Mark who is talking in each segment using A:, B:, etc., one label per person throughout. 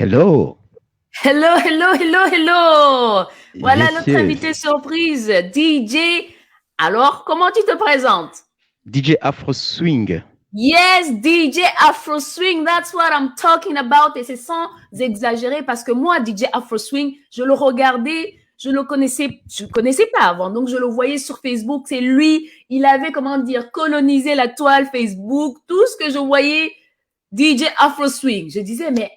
A: Hello.
B: Hello, hello, hello, hello. Voilà
A: Yes,
B: notre invité
A: yes.
B: surprise, DJ. Alors, comment tu te présentes?
A: DJ Afro Swing.
B: Yes, DJ Afro Swing, that's what I'm talking about. Et c'est sans exagérer parce que moi, DJ Afro Swing, je le regardais, je le connaissais pas avant. Donc, je le voyais sur Facebook. C'est lui, il avait, comment dire, colonisé la toile Facebook. Tout ce que je voyais, DJ Afro Swing. Je disais, mais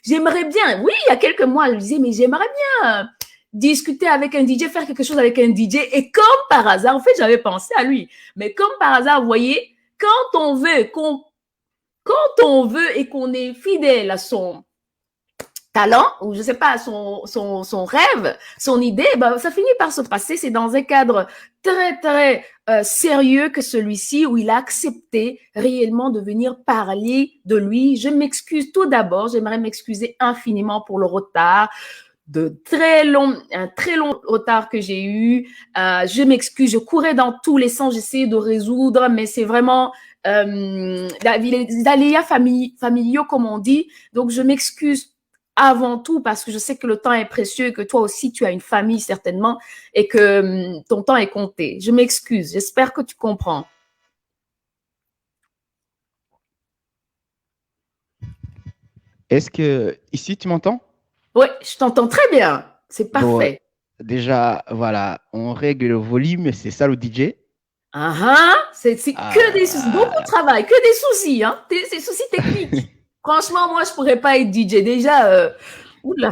B: j'aimerais bien. Oui, il y a quelques mois, je disais, mais j'aimerais bien discuter avec un DJ, faire quelque chose avec un DJ. Et comme par hasard, en fait, j'avais pensé à lui. Mais comme par hasard, vous voyez, quand on veut, quand on veut et qu'on est fidèle à son talent, ou je sais pas, son rêve, son idée, ben, ça finit par se passer. C'est dans un cadre très, très sérieux que celui-ci, où il a accepté réellement de venir parler de lui. Je m'excuse tout d'abord, j'aimerais m'excuser infiniment pour le retard, un très long retard que j'ai eu. Je m'excuse, je courais dans tous les sens, j'essayais de résoudre, mais c'est vraiment les aléas familiaux, comme on dit. Donc, je m'excuse avant tout parce que je sais que le temps est précieux et que toi aussi, tu as une famille certainement et que ton temps est compté. Je m'excuse, j'espère que tu comprends.
A: Est-ce que ici tu m'entends?
B: Oui, je t'entends très bien, c'est
A: Bon,
B: parfait.
A: déjà, voilà, on règle le volume, c'est ça le DJ.
B: C'est que des soucis, beaucoup de
A: Ah,
B: travail, que des soucis, hein, des soucis techniques. Franchement, moi, je pourrais pas être DJ. Déjà, oula,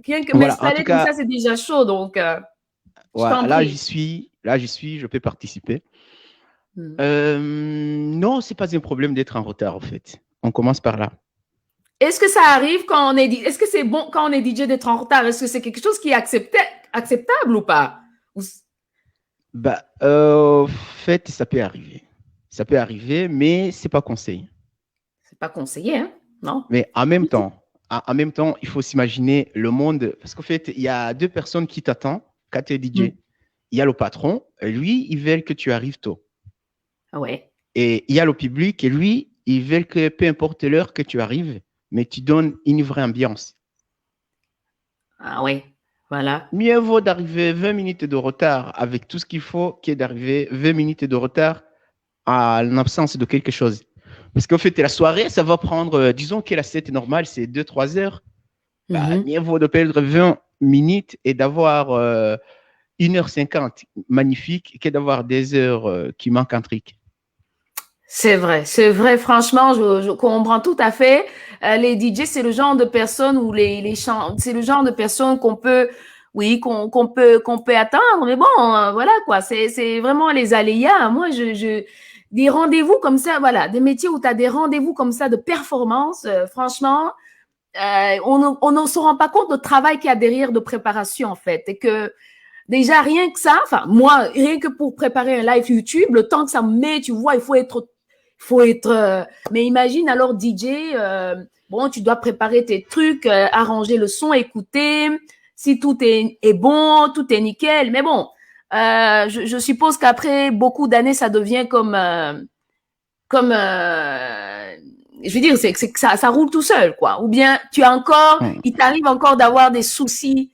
B: rien que
A: voilà, en tout
B: m'installer comme
A: cas,
B: ça, c'est déjà chaud. Donc, je
A: voilà,
B: t'en prie.
A: là j'y suis, je peux participer.
B: Hmm.
A: Non, c'est pas un problème d'être en retard en fait. On commence par là.
B: Est-ce que ça arrive quand on est, est-ce que c'est bon quand on est DJ d'être en retard? Est-ce que c'est quelque chose qui est acceptable ou pas?
A: Bah, en fait, ça peut arriver. Ça peut arriver, mais c'est pas conseillé.
B: C'est pas conseillé, hein? Non?
A: Mais en même temps, il faut s'imaginer le monde. Parce qu'en fait, il y a deux personnes qui t'attendent quand tu es DJ.
B: Hmm.
A: Il y a le patron, et lui, il veut que tu arrives tôt.
B: Ah ouais.
A: Et il y a le public, et lui, il veut que peu importe l'heure que tu arrives, mais tu donnes une vraie ambiance.
B: Ah ouais. Voilà.
A: Mieux vaut d'arriver 20 minutes de retard avec tout ce qu'il faut que d'arriver 20 minutes de retard en absence de quelque chose. Parce qu'en fait, la soirée, ça va prendre, disons que la set normale, c'est 2, 3 heures. Bah,
B: Mhm.
A: mieux vaut de perdre 20 minutes et d'avoir 1h50 magnifique que d'avoir des heures qui manquent un trick.
B: C'est vrai, franchement, je comprends tout à fait. Les DJ, c'est le genre de personnes où c'est le genre de personnes qu'on peut, oui, qu'on peut attendre. Mais bon, voilà quoi, c'est vraiment les aléas. Moi, des rendez-vous comme ça, voilà, des métiers où tu as des rendez-vous comme ça de performance, franchement, on ne se rend pas compte du travail qu'il y a derrière de préparation en fait. Et que déjà, rien que ça, enfin, moi, rien que pour préparer un live YouTube, le temps que ça me met, tu vois, faut être, mais imagine alors DJ, bon, tu dois préparer tes trucs, arranger le son, écouter, si est bon, tout est nickel, mais bon, je suppose qu'après beaucoup d'années, ça devient comme, je veux dire, c'est que ça roule tout seul, quoi. Ou bien
A: Hum.
B: il t'arrive encore d'avoir des soucis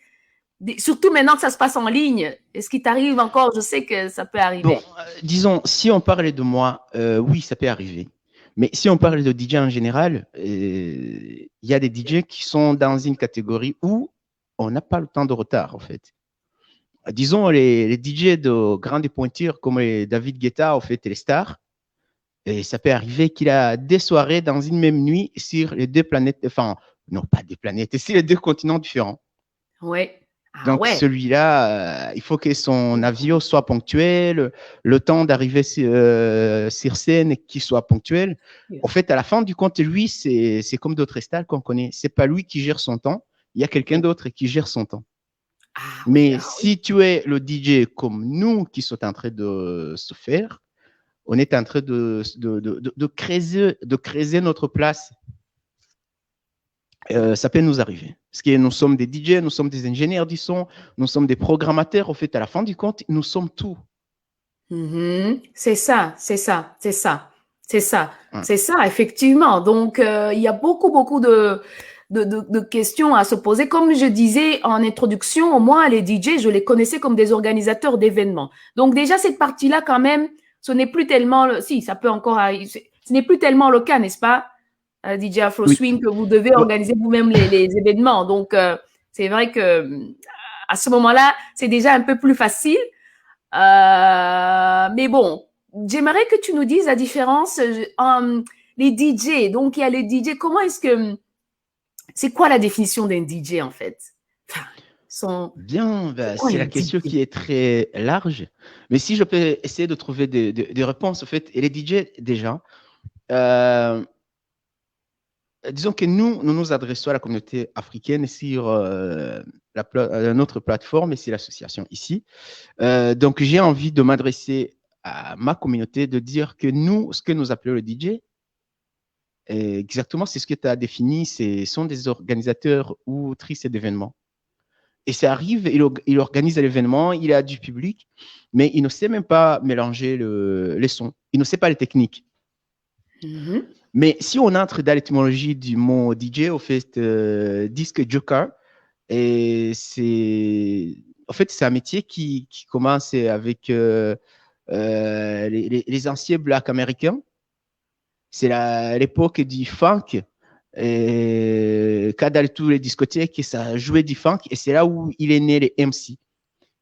B: surtout maintenant que ça se passe en ligne, est-ce qu'il t'arrive encore? Je sais que ça peut
A: Bon,
B: arriver.
A: disons, si on parlait de moi, oui, ça peut arriver. Mais si on parle de DJ en général, il y a des DJ qui sont dans une catégorie où on n'a pas le temps de retard, en fait. Disons, les DJ de grande pointure comme les David Guetta, en fait, et les stars, et ça peut arriver qu'il a des soirées dans une même nuit sur les deux planètes, enfin, non pas des planètes, sur les deux continents différents.
B: Ouais. Ah
A: Donc
B: ouais.
A: celui-là, il faut que son avion soit ponctuel, le temps d'arriver sur scène qu'il soit ponctuel. En fait, à la fin du compte, lui, c'est comme d'autres stars qu'on connaît. C'est pas lui qui gère son temps, il y a quelqu'un d'autre qui gère son temps.
B: Ah oui,
A: Mais
B: ah oui.
A: si tu es le DJ comme nous qui sommes en train de se faire, on est en train de créer notre place. Ça peut nous arriver. Parce que nous sommes des DJ, nous sommes des ingénieurs du son, nous sommes des programmateurs. Au fait, à la fin du compte, nous sommes tout.
B: Mhm. C'est ça, c'est ça, c'est ça, c'est ça,
A: Hein.
B: c'est ça, effectivement. Donc, il y a beaucoup, beaucoup de, de questions à se poser. Comme je disais en introduction, moi, les DJ, je les connaissais comme des organisateurs d'événements. Donc déjà, cette partie-là, quand même, ce n'est plus tellement... Si, ça peut encore arriver. Ce n'est plus tellement le cas, n'est-ce pas, DJ Afro Swing, que vous devez organiser vous-même les événements. Donc, c'est vrai que à ce moment-là, c'est déjà un peu plus facile. Mais bon, j'aimerais que tu nous dises la différence les DJ. Donc, il y a les DJ. Comment est-ce que... C'est quoi la définition d'un DJ, en fait?
A: Bien, c'est la question qui est très large. Mais si je peux essayer de trouver des réponses, en fait, et les DJ, déjà, disons que nous nous adressons à la communauté africaine sur notre plateforme et c'est l'association ici. Donc, j'ai envie de m'adresser à ma communauté, de dire que nous, ce que nous appelons le DJ, exactement, c'est ce que tu as défini, ce sont des organisateurs ou autrices d'événements. Et ça arrive, il organise l'événement, il a du public, mais il ne sait même pas mélanger les sons, il ne sait pas les techniques.
B: Mm-hmm.
A: Mais si on entre dans l'étymologie du mot DJ, au fait, disque joker, et en fait, c'est un métier qui commence avec les anciens blacks américains. C'est l'époque du funk. Quand dans tous les discothèques, ça jouait du funk, et c'est là où il est né les MC.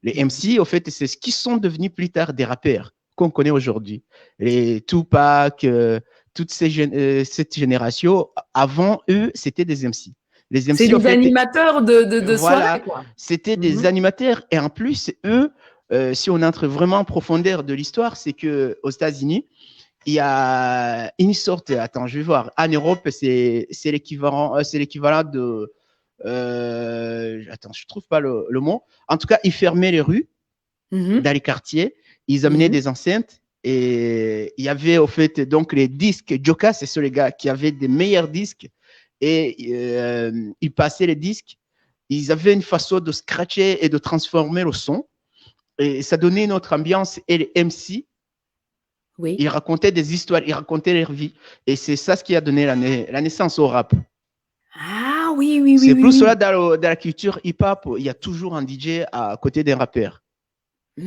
A: Les MC, au fait, c'est ce qui sont devenus plus tard des rappeurs qu'on connaît aujourd'hui. Les Tupac, toute cette génération, avant eux, c'était des MC. Les MC,
B: c'est des animateurs de
A: voilà,
B: soirée, quoi.
A: C'était des animateurs, et en plus, eux, si on entre vraiment en profondeur de l'histoire, c'est qu'aux États-Unis, il y a une sorte, attends, je vais voir, en Europe, c'est l'équivalent de, attends, je ne trouve pas le mot. En tout cas, ils fermaient les rues dans les quartiers, ils amenaient des enceintes, et il y avait au fait donc les disques Joka, c'est ceux les gars qui avaient des meilleurs disques, et ils passaient les disques, ils avaient une façon de scratcher et de transformer le son, et ça donnait une autre ambiance, et les MC,
B: oui.
A: Ils racontaient des histoires, ils racontaient leur vie. Et c'est ça ce qui a donné la naissance au rap.
B: Ah oui, oui, oui.
A: C'est plus
B: oui.
A: cela dans la culture hip-hop, il y a toujours un DJ à côté d'un rappeur.
B: Ah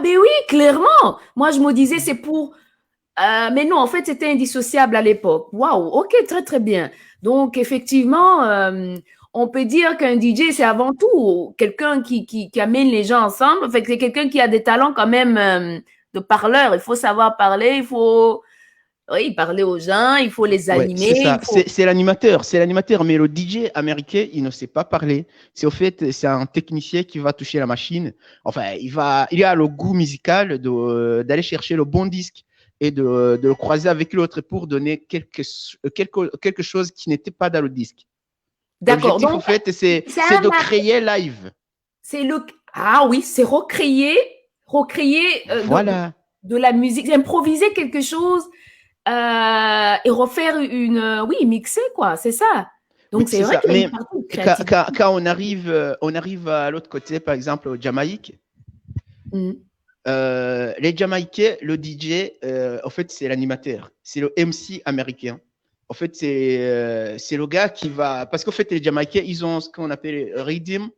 B: ben oui, clairement. Moi, je me disais, c'est pour... mais non, en fait, c'était indissociable à l'époque. Waouh, ok, très, très bien. Donc, effectivement, on peut dire qu'un DJ, c'est avant tout quelqu'un qui amène les gens ensemble. En fait, c'est quelqu'un qui a des talents quand même de parleur. Il faut savoir parler, il faut parler aux gens, il faut les animer.
A: Ouais, c'est l'animateur, mais le DJ américain, il ne sait pas parler. C'est au fait, c'est un technicien qui va toucher la machine. Enfin, il a le goût musical d'aller chercher le bon disque et de le croiser avec l'autre pour donner quelque chose qui n'était pas dans le disque.
B: D'accord.
A: L'objectif, en fait, c'est de créer live.
B: Ah oui, c'est recréer
A: voilà.
B: de la musique, improviser quelque chose et refaire mixer, quoi, c'est ça. Donc, c'est vrai qu'il y a une partie de créativité.
A: Quand on arrive à l'autre côté, par exemple, au Jamaïque, les Jamaïcains, le DJ, en fait, c'est l'animateur, c'est le MC américain. En fait, c'est le gars qui va... Parce qu'en fait, les Jamaïcains, ils ont ce qu'on appelle rhythm.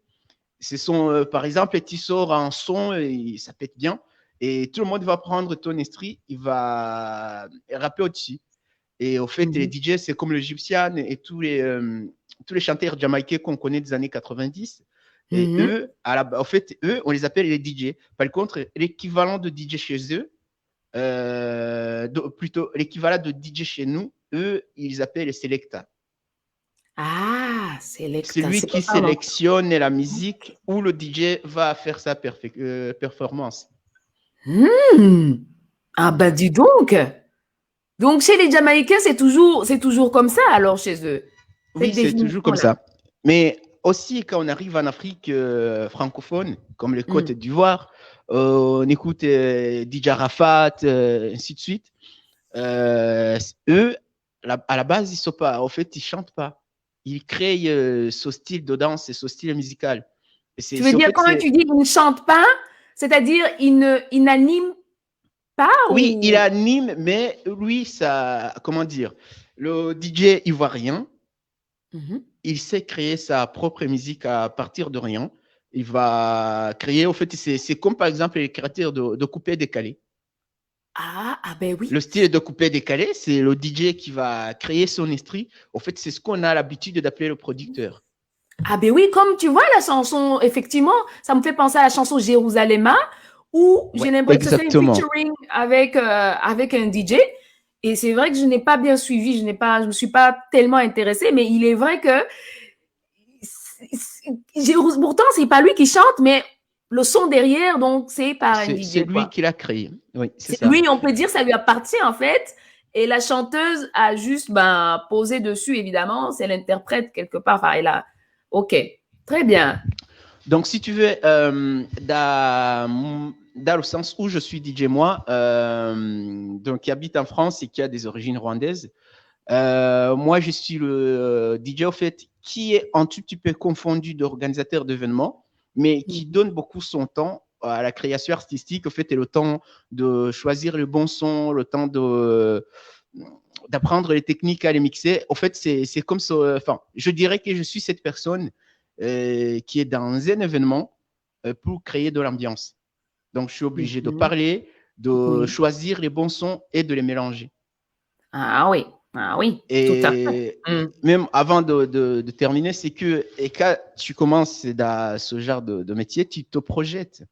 A: Ce sont, par exemple, tu sors un son et ça pète bien. Et tout le monde va prendre ton esprit, il va rapper au-dessus. Et au fait, les DJ, c'est comme le Gypsian et tous les chanteurs jamaïcains qu'on connaît des années 90. Et eux, en fait, on les appelle les DJ. Par contre, l'équivalent de DJ chez eux, plutôt l'équivalent de DJ chez nous, eux, ils appellent les Selecta.
B: Ah, Selecta.
A: C'est lui qui sélectionne la musique où le DJ va faire sa performance.
B: Ah ben dis donc. Donc chez les Jamaïcains, c'est toujours comme ça alors chez eux.
A: Oui, c'est toujours comme ça. Mais aussi quand on arrive en Afrique francophone, comme les Côtes d'Ivoire, on écoute DJ Arafat, ainsi de suite. Eux, à la base, ils sont pas. En fait, ils chantent pas. Ils créent ce style de danse et ce style musical.
B: Tu veux dire quand tu dis ils ne chantent pas, c'est-à-dire ils n'animent pas?
A: Oui, il anime, mais lui, ça, comment dire, le DJ ivoirien, Il sait créer sa propre musique à partir de rien. Il va créer, au fait, c'est comme par exemple les créateurs de coupé-décalé.
B: Ah ben oui.
A: Le style de coupé-décalé, c'est le DJ qui va créer son esprit. Au fait, c'est ce qu'on a l'habitude d'appeler le producteur.
B: Ah ben oui, comme tu vois la chanson, effectivement, ça me fait penser à la chanson Jérusalem, où j'ai l'impression que c'est un featuring avec un DJ. Et c'est vrai que je n'ai pas bien suivi, je me suis pas tellement intéressée, mais il est vrai que pourtant c'est pas lui qui chante, mais le son derrière, donc c'est par un DJ.
A: C'est lui qui l'a créé. Oui,
B: c'est lui, on peut dire, ça lui appartient en fait. Et la chanteuse a juste posé dessus, évidemment, c'est l'interprète quelque part. Enfin, elle a. Ok, très bien.
A: Donc, si tu veux, dans le sens où je suis DJ, moi, donc qui habite en France et qui a des origines rwandaises, moi, je suis le DJ, au fait, qui est un tout petit peu confondu d'organisateur d'événements, mais qui donne beaucoup son temps à la création artistique, au fait, et le temps de choisir le bon son, le temps d'apprendre les techniques à les mixer. Au fait, c'est comme ça. Enfin, je dirais que je suis cette personne qui est dans un événement pour créer de l'ambiance. Donc, je suis obligé de parler, de choisir les bons sons et de les mélanger.
B: Ah oui. Ah oui,
A: et tout à fait. Même avant de terminer, c'est que quand tu commences dans ce genre de métier, tu te projettes.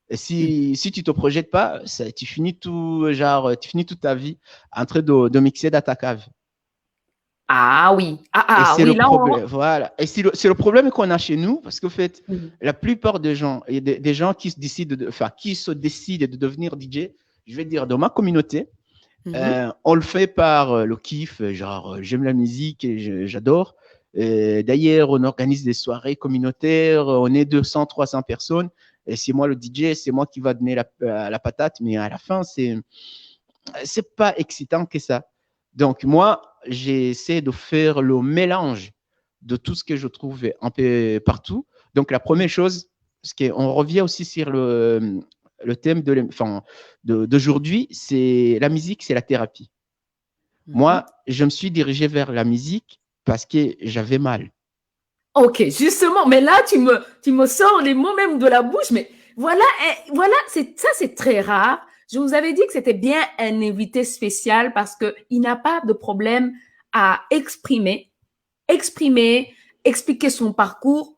A: Et si tu ne te projettes pas, tu finis toute ta vie en train de mixer dans ta cave.
B: Ah oui.
A: Et c'est le problème. Voilà. Et c'est le problème qu'on a chez nous, parce qu'en fait, la plupart des gens, il y a des gens qui se décident de devenir DJ, je vais dire, dans ma communauté, on le fait par le kiff, genre j'aime la musique et j'adore. D'ailleurs, on organise des soirées communautaires, on est 200, 300 personnes, et c'est moi le DJ, c'est moi qui va donner la patate, mais à la fin, c'est pas excitant que ça. Donc moi, j'essaie de faire le mélange de tout ce que je trouve un peu partout. Donc la première chose, parce qu'on revient aussi sur le thème d'aujourd'hui, c'est la musique, c'est la thérapie. Moi, je me suis dirigé vers la musique parce que j'avais mal.
B: Ok, justement, mais là, tu me sors les mots même de la bouche, mais voilà, c'est très rare. Je vous avais dit que c'était bien un invité spécial parce qu'il n'a pas de problème à exprimer, expliquer son parcours.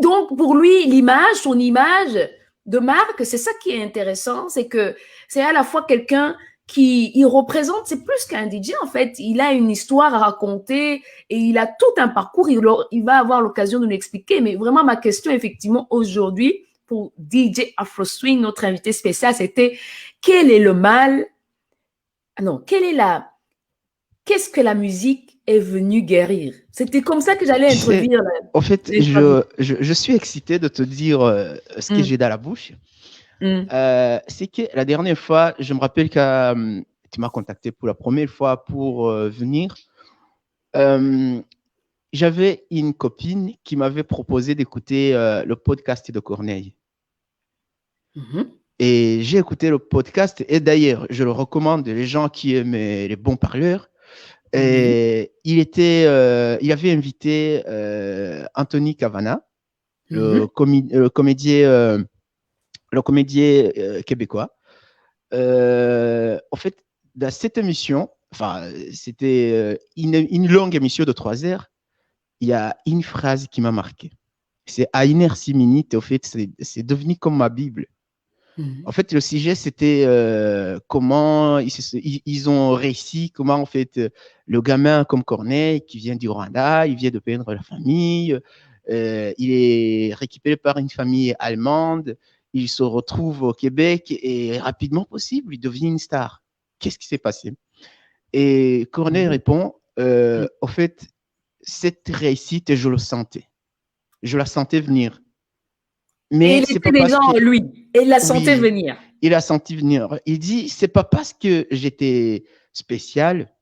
B: Donc, pour lui, son image de marque, c'est ça qui est intéressant, c'est que c'est à la fois quelqu'un qui il représente, c'est plus qu'un DJ en fait, il a une histoire à raconter et il a tout un parcours, il va avoir l'occasion de nous expliquer. Mais vraiment, ma question effectivement aujourd'hui pour DJ Afro Swing, notre invité spécial, c'était quel est le mal, qu'est-ce que la musique est venue guérir? C'était comme ça que j'allais introduire.
A: En fait, je suis excité de te dire ce que j'ai dans la bouche. C'est que la dernière fois, je me rappelle que tu m'as contacté pour la première fois pour venir. J'avais une copine qui m'avait proposé d'écouter le podcast de Corneille. Et j'ai écouté le podcast, et d'ailleurs, je le recommande aux gens qui aiment les bons parleurs. Et il avait invité Anthony Cavana, le comédien québécois. En fait, dans cette émission, c'était une longue émission de 3 heures, il y a une phrase qui m'a marqué. C'est à 1h06 minutes, en fait, c'est devenu comme ma Bible. En fait, le sujet, c'était comment ils ont réussi, comment en fait le gamin comme Corneille, qui vient du Rwanda, il vient de perdre la famille, il est récupéré par une famille allemande, il se retrouve au Québec et rapidement possible, il devient une star. Qu'est-ce qui s'est passé? Et Corneille répond, au fait, cette réussite, je le sentais. Je la sentais venir.
B: Mais il était déjà en lui, et il la sentait venir.
A: Il a senti venir. Il dit, c'est pas parce que j'étais spécial,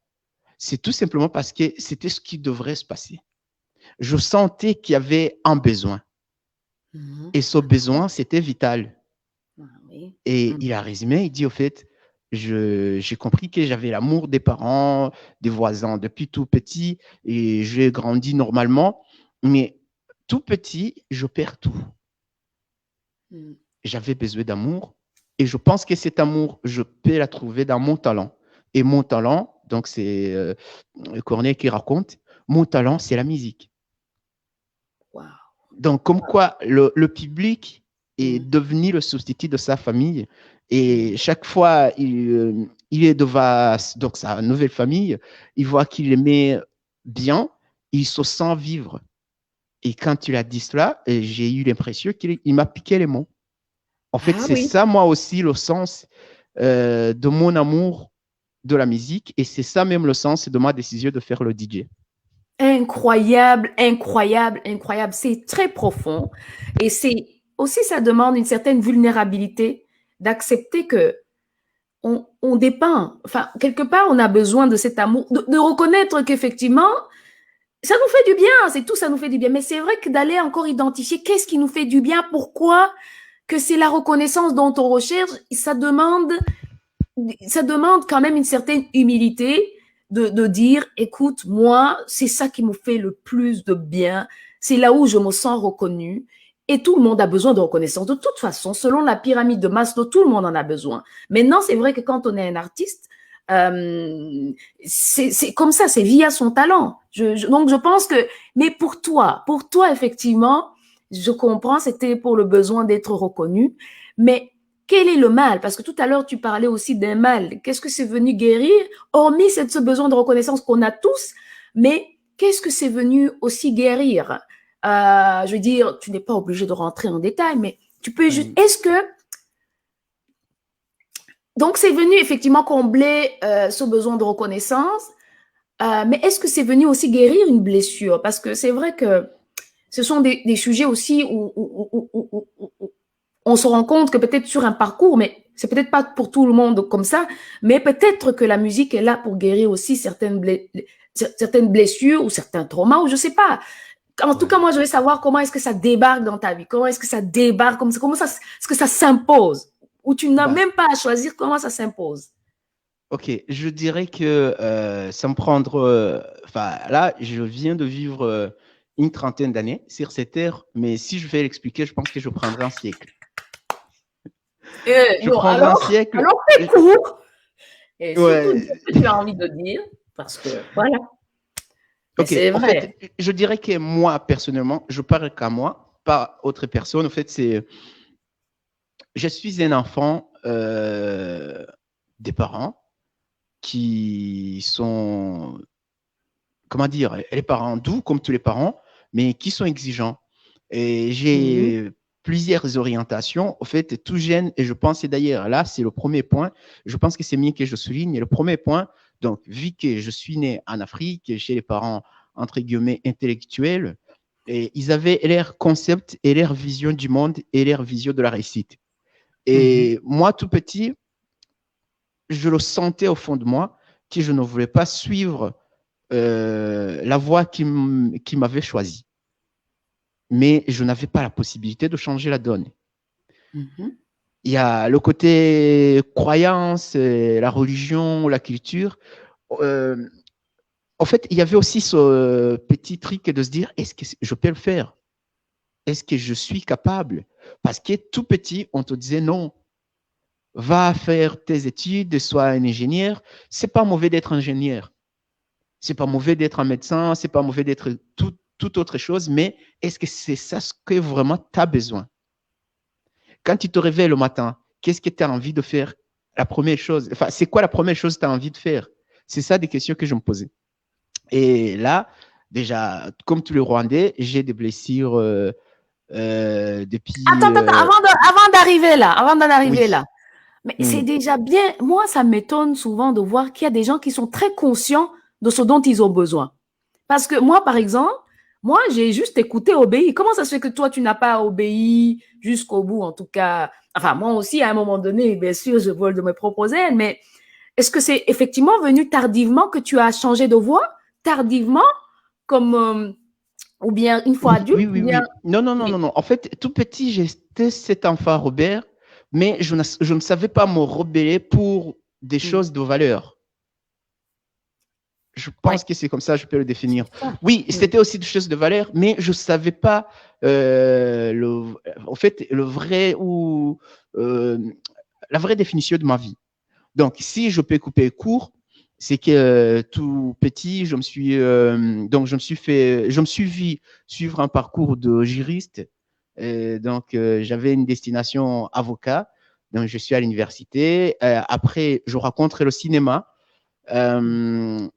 A: c'est tout simplement parce que c'était ce qui devrait se passer. Je sentais qu'il y avait un besoin. Et ce besoin, c'était vital. Et il a résumé, il dit, au fait, j'ai compris que j'avais l'amour des parents, des voisins depuis tout petit et j'ai grandi normalement. Mais tout petit, je perds tout. J'avais besoin d'amour et je pense que cet amour, je peux la trouver dans mon talent. Et mon talent, donc c'est Corneille qui raconte, mon talent, c'est la musique.
B: Wow.
A: Donc, comme quoi, le public est devenu le substitut de sa famille. Et chaque fois, il est devant donc, sa nouvelle famille, il voit qu'il aimait bien, il se sent vivre. Et quand tu l'as dit cela, j'ai eu l'impression qu'il m'a piqué les mots. En fait, c'est ça, moi aussi, le sens de mon amour de la musique. Et c'est ça même le sens de ma décision de faire le DJ.
B: Incroyable, incroyable, incroyable. C'est très profond. Et c'est aussi, ça demande une certaine vulnérabilité d'accepter que on dépend. Enfin, quelque part, on a besoin de cet amour, de reconnaître qu'effectivement, ça nous fait du bien. C'est tout, ça nous fait du bien. Mais c'est vrai que d'aller encore identifier qu'est-ce qui nous fait du bien, pourquoi, que c'est la reconnaissance dont on recherche, ça demande quand même une certaine humilité de dire, écoute, moi, c'est ça qui me fait le plus de bien. C'est là où je me sens reconnue. Et tout le monde a besoin de reconnaissance. De toute façon, selon la pyramide de Maslow, tout le monde en a besoin. Maintenant, c'est vrai que quand on est un artiste, c'est comme ça, c'est via son talent. Donc, je pense que, mais pour toi, effectivement, je comprends, c'était pour le besoin d'être reconnu. Mais quel est le mal? Parce que tout à l'heure, tu parlais aussi d'un mal. Qu'est-ce que c'est venu guérir? Hormis ce besoin de reconnaissance qu'on a tous, mais qu'est-ce que c'est venu aussi guérir? Je veux dire, tu n'es pas obligé de rentrer en détail, mais tu peux juste... Est-ce que... Donc, c'est venu effectivement combler ce besoin de reconnaissance, mais est-ce que c'est venu aussi guérir une blessure? Parce que c'est vrai que ce sont des sujets aussi où on se rend compte que peut-être sur un parcours, mais c'est peut-être pas pour tout le monde comme ça, mais peut-être que la musique est là pour guérir aussi certaines blessures ou certains traumas, ou je sais pas. En tout cas, moi, je veux savoir comment est-ce que ça débarque dans ta vie, comment est-ce que ça débarque, comment ça, est-ce que ça s'impose, ou tu n'as même pas à choisir comment ça s'impose.
A: Ok, je dirais que sans prendre, là, je viens de vivre une trentaine d'années sur cette terre, mais si je vais l'expliquer, je pense que je prendrai un siècle.
B: Alors, fais court. Et surtout, ce que tu as envie de dire, parce que voilà.
A: Ok, c'est vrai. En fait, je dirais que moi, personnellement, je parle qu'à moi, pas autre personne. En fait, je suis un enfant des parents qui sont, comment dire, les parents doux comme tous les parents, mais qui sont exigeants. Et j'ai plusieurs orientations, au fait, tout jeune, et je pense, et d'ailleurs, là, c'est le premier point, je pense que c'est mieux que je souligne, le premier point, donc, vu que je suis né en Afrique, chez les parents, entre guillemets, intellectuels, et ils avaient leur concept et leur vision du monde et leur vision de la réussite. Et moi, tout petit, je le sentais au fond de moi que je ne voulais pas suivre la voie qui m'avait choisie. Mais je n'avais pas la possibilité de changer la donne. Il y a le côté croyance, la religion, la culture. En fait, il y avait aussi ce petit truc de se dire, est-ce que je peux le faire? Est-ce que je suis capable? Parce que tout petit, on te disait non. Va faire tes études, sois un ingénieur. C'est pas mauvais d'être ingénieur. C'est pas mauvais d'être un médecin. C'est pas mauvais d'être toute autre chose. Mais est-ce que c'est ça ce que vraiment tu as besoin? Quand tu te réveilles le matin, qu'est-ce que tu as envie de faire? La première chose, enfin, c'est quoi la première chose que tu as envie de faire? C'est ça des questions que je me posais. Et là, déjà, comme tous les Rwandais, j'ai des blessures depuis.
B: Attends, avant d'arriver là. Mais c'est déjà bien. Moi, ça m'étonne souvent de voir qu'il y a des gens qui sont très conscients de ce dont ils ont besoin. Parce que moi, par exemple, moi, j'ai juste écouté, obéi. Comment ça se fait que toi, tu n'as pas obéi jusqu'au bout, en tout cas? Enfin, moi aussi, à un moment donné, bien sûr, je vole de mes propres ailes, mais est-ce que c'est effectivement venu tardivement que tu as changé de voix? Tardivement, comme... ou bien une fois adulte?
A: Oui. Non. En fait, tout petit, j'étais cet enfant Robert, mais je ne savais pas me rebeller pour des choses de valeur. Je pense que c'est comme ça, je peux le définir. Oui, c'était aussi des choses de valeur, mais je ne savais pas en fait, le vrai ou la vraie définition de ma vie. Donc, si je peux couper court, c'est que tout petit, je me suis vu suivre un parcours de juriste. Donc, j'avais une destination avocat. Donc, je suis à l'université. Après, je rencontre le cinéma. Tout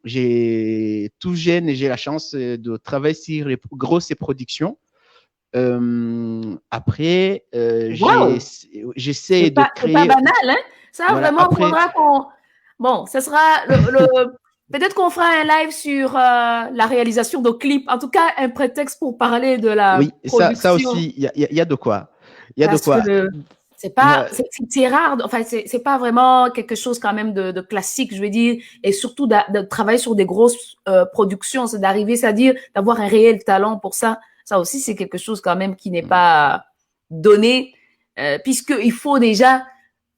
A: jeune, j'ai la chance de travailler sur les grosses productions. Après,
B: Wow!
A: j'essaie de créer.
B: C'est pas banal, hein? Ça, voilà, vraiment, il faudra qu'on. Bon, ce sera peut-être qu'on fera un live sur la réalisation de clips. En tout cas, un prétexte pour parler de la production.
A: Ça aussi, il y a de quoi. Il y a
B: parce
A: de quoi.
B: C'est pas, c'est rare. Enfin, c'est pas vraiment quelque chose quand même de classique, je veux dire, et surtout de travailler sur des grosses productions, c'est d'arriver, c'est-à-dire d'avoir un réel talent pour ça. Ça aussi, c'est quelque chose quand même qui n'est pas donné, puisqu'il faut déjà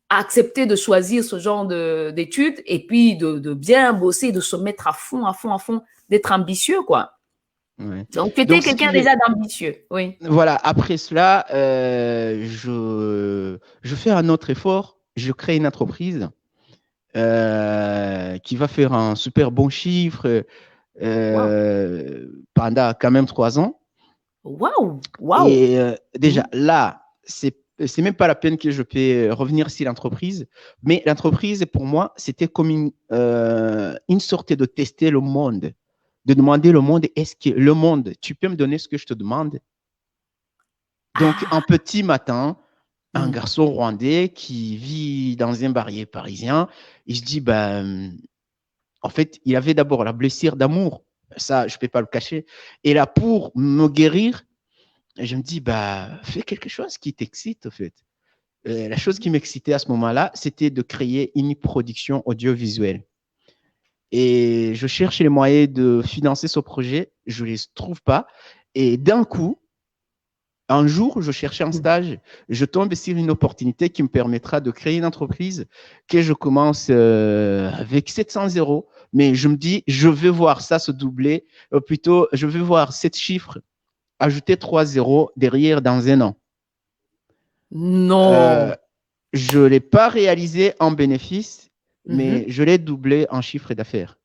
B: accepter de choisir ce genre d'études et puis de bien bosser, de se mettre à fond, d'être ambitieux, quoi.
A: Ouais.
B: Donc, tu étais quelqu'un déjà d'ambitieux, oui.
A: Voilà, après cela, je fais un autre effort. Je crée une entreprise qui va faire un super bon chiffre pendant quand même 3 ans.
B: Waouh!
A: Et déjà, là, c'est même pas la peine que je peux revenir sur l'entreprise. Mais l'entreprise, pour moi, c'était comme une sorte de tester le monde. De demander le monde, est-ce que le monde, tu peux me donner ce que je te demande? Donc, un petit matin, un garçon rwandais qui vit dans un barrier parisien, il se dit, ben, en fait, il avait d'abord la blessure d'amour. Ça, je ne peux pas le cacher. Et là, pour me guérir, je me dis, bah, fais quelque chose qui t'excite, en fait. La chose qui m'excitait à ce moment-là, c'était de créer une production audiovisuelle. Et je cherche les moyens de financer ce projet, je ne les trouve pas. Et d'un coup, un jour, je cherchais un stage, je tombe sur une opportunité qui me permettra de créer une entreprise que je commence avec 700 €. Mais je me dis, je vais voir ça se doubler, plutôt, je vais voir 7 chiffres, ajouter 3 zéros derrière dans un an.
B: Non.
A: Je ne l'ai pas réalisé en bénéfice, mais je l'ai doublé en chiffre d'affaires.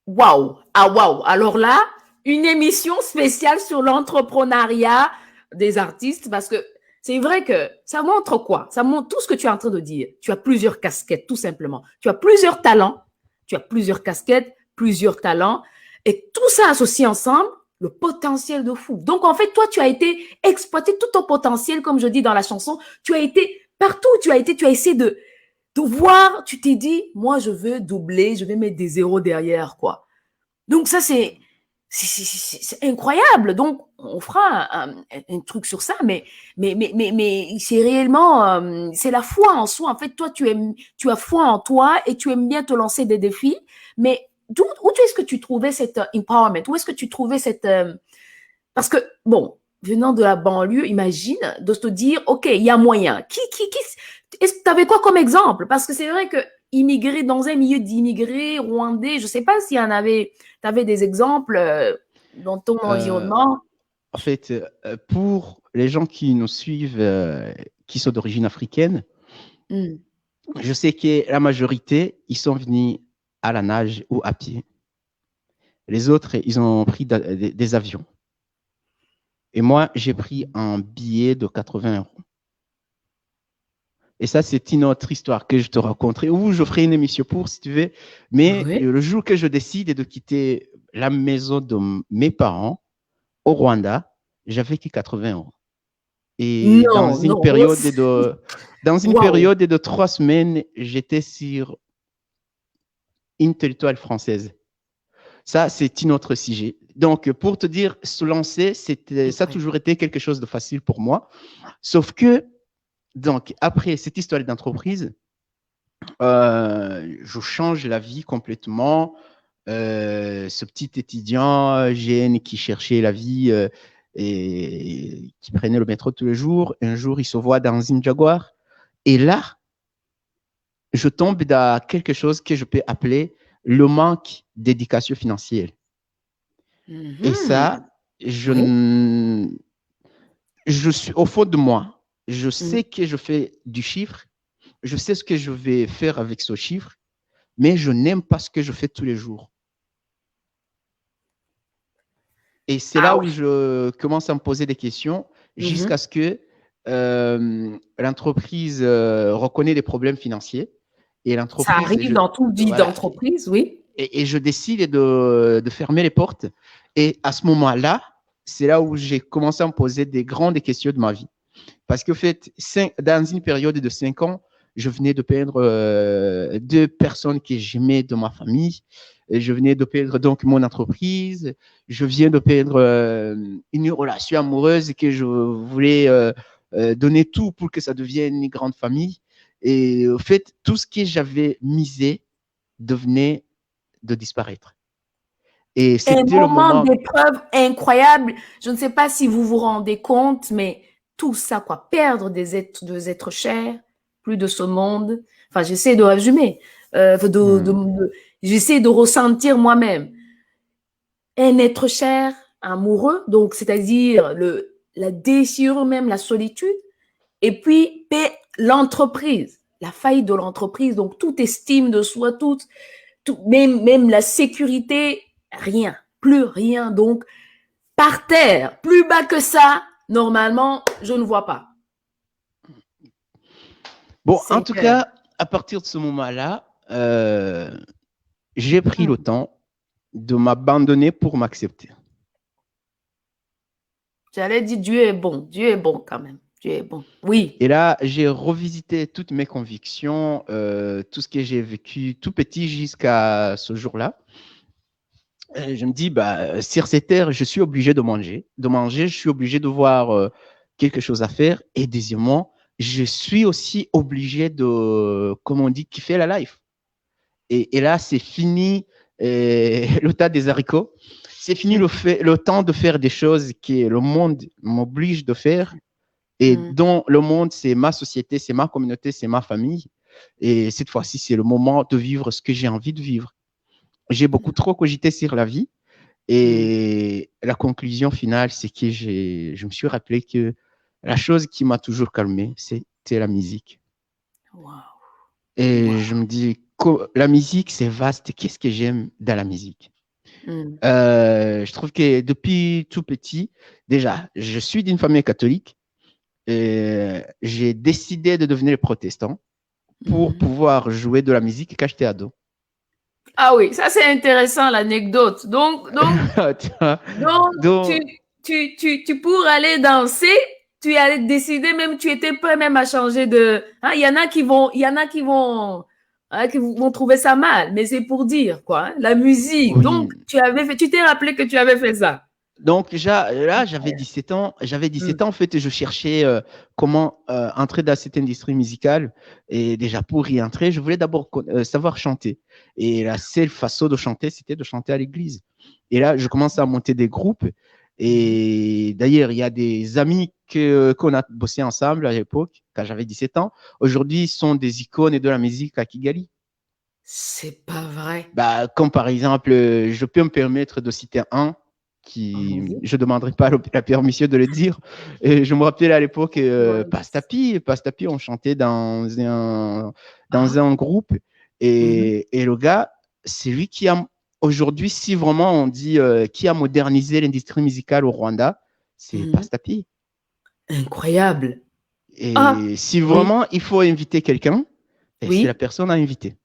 B: Waouh! Ah, waouh! Alors là, une émission spéciale sur l'entrepreneuriat des artistes, parce que c'est vrai que ça montre quoi? Ça montre tout ce que tu es en train de dire. Tu as plusieurs casquettes, tout simplement. Tu as plusieurs talents, tu as plusieurs casquettes, plusieurs talents, et tout ça associé ensemble, le potentiel de fou. Donc, en fait, toi, tu as été exploité tout ton potentiel, comme je dis dans la chanson. Tu as été partout, tu as essayé de voir, tu t'es dit, moi, je veux doubler, je vais mettre des zéros derrière, quoi. Donc, ça, c'est incroyable. Donc, on fera un truc sur ça, mais c'est réellement, c'est la foi en soi. En fait, toi, tu as foi en toi et tu aimes bien te lancer des défis. Mais où est-ce que tu trouvais cet empowerment? Où est-ce que tu trouvais cette... parce que, bon, venant de la banlieue, imagine de te dire, OK, il y a moyen. Est-ce que tu avais quoi comme exemple? Parce que c'est vrai que immigrer dans un milieu d'immigrés rwandais, je ne sais pas s'il y en avait, tu avais des exemples dans ton environnement.
A: En fait, pour les gens qui nous suivent, qui sont d'origine africaine, je sais que la majorité, ils sont venus à la nage ou à pied. Les autres, ils ont pris des avions. Et moi, j'ai pris un billet de 80 €. Et ça, c'est une autre histoire que je te raconterai, ou je ferai une émission pour, si tu veux. Mais le jour que je décide de quitter la maison de mes parents au Rwanda, j'avais que 80 €. Et dans une période de 3 semaines, j'étais sur une territoire française. Ça, c'est une autre sujet. Donc, pour te dire, se lancer, ça a toujours été quelque chose de facile pour moi. Sauf que, donc, après cette histoire d'entreprise, je change la vie complètement. Ce petit étudiant jeune qui cherchait la vie et qui prenait le métro tous les jours, un jour, il se voit dans une Jaguar. Et là, je tombe dans quelque chose que je peux appeler le manque d'éducation financière. Et ça, je suis au fond de moi. Je sais que je fais du chiffre. Je sais ce que je vais faire avec ce chiffre, mais je n'aime pas ce que je fais tous les jours. Et c'est là où je commence à me poser des questions jusqu'à ce que l'entreprise reconnaît des problèmes financiers. Et l'entreprise,
B: ça arrive dans toute vie d'entreprise, oui.
A: Et je décide de fermer les portes. Et à ce moment-là, c'est là où j'ai commencé à me poser des grandes questions de ma vie. Parce qu'en fait, dans une période de 5 ans, je venais de perdre 2 personnes que j'aimais de ma famille. Et je venais de perdre donc mon entreprise. Je viens de perdre une relation amoureuse que je voulais donner tout pour que ça devienne une grande famille. Et au fait, tout ce que j'avais misé devenait de disparaître. Et c'était
B: un moment d'épreuve incroyable. Je ne sais pas si vous vous rendez compte, mais tout ça, quoi, perdre des êtres chers, plus de ce monde. Enfin, j'essaie de résumer, j'essaie de ressentir moi-même un être cher, amoureux, donc c'est-à-dire la déchirure même, la solitude, et puis l'entreprise, la faillite de l'entreprise, donc toute estime de soi, même la sécurité, rien, plus rien, donc par terre, plus bas que ça, normalement, je ne vois pas.
A: Bon, en tout cas, à partir de ce moment-là, j'ai pris le temps de m'abandonner pour m'accepter.
B: J'allais dire Dieu est bon quand même. Dieu est bon, oui.
A: Et là, j'ai revisité toutes mes convictions, tout ce que j'ai vécu tout petit jusqu'à ce jour-là. Je me dis, sur cette terre, je suis obligé de manger. Je suis obligé de voir quelque chose à faire. Et deuxièmement, je suis aussi obligé de, comme on dit, kiffer la life. Et là, c'est fini le tas des haricots. C'est fini le temps de faire des choses que le monde m'oblige de faire. Et dont le monde, c'est ma société, c'est ma communauté, c'est ma famille. Et cette fois-ci, c'est le moment de vivre ce que j'ai envie de vivre. J'ai beaucoup trop cogité sur la vie. Et la conclusion finale, c'est que je me suis rappelé que la chose qui m'a toujours calmé, c'était la musique.
B: Wow.
A: Et je me dis, la musique, c'est vaste. Qu'est-ce que j'aime dans la musique? Je trouve que depuis tout petit, déjà, je suis d'une famille catholique. J'ai décidé de devenir protestant pour pouvoir jouer de la musique quand j'étais ado.
B: Ah oui, ça c'est intéressant l'anecdote. Donc tu pour aller danser, tu as décidé même, tu étais prêt même à changer de. Il y en a qui vont trouver ça mal, mais c'est pour dire quoi, la musique. Oui. Donc tu t'es rappelé que tu avais fait ça.
A: Donc là, j'avais 17 ans. J'avais 17 ans, en fait, et je cherchais comment entrer dans cette industrie musicale. Et déjà, pour y entrer, je voulais d'abord savoir chanter. Et la seule façon de chanter, c'était de chanter à l'église. Et là, je commençais à monter des groupes. Et d'ailleurs, il y a des amis qu'on a bossé ensemble à l'époque, quand j'avais 17 ans. Aujourd'hui, ils sont des icônes de la musique à Kigali.
B: C'est pas vrai.
A: Comme par exemple, je peux me permettre de citer un qui, je ne demanderai pas la permission de le dire. Et je me rappelle à l'époque, Pastapi, on chantait dans un groupe. Et le gars, c'est lui qui a, aujourd'hui, si vraiment on dit qui a modernisé l'industrie musicale au Rwanda, c'est Pastapi.
B: Incroyable.
A: Et si vraiment il faut inviter quelqu'un, c'est la personne à inviter.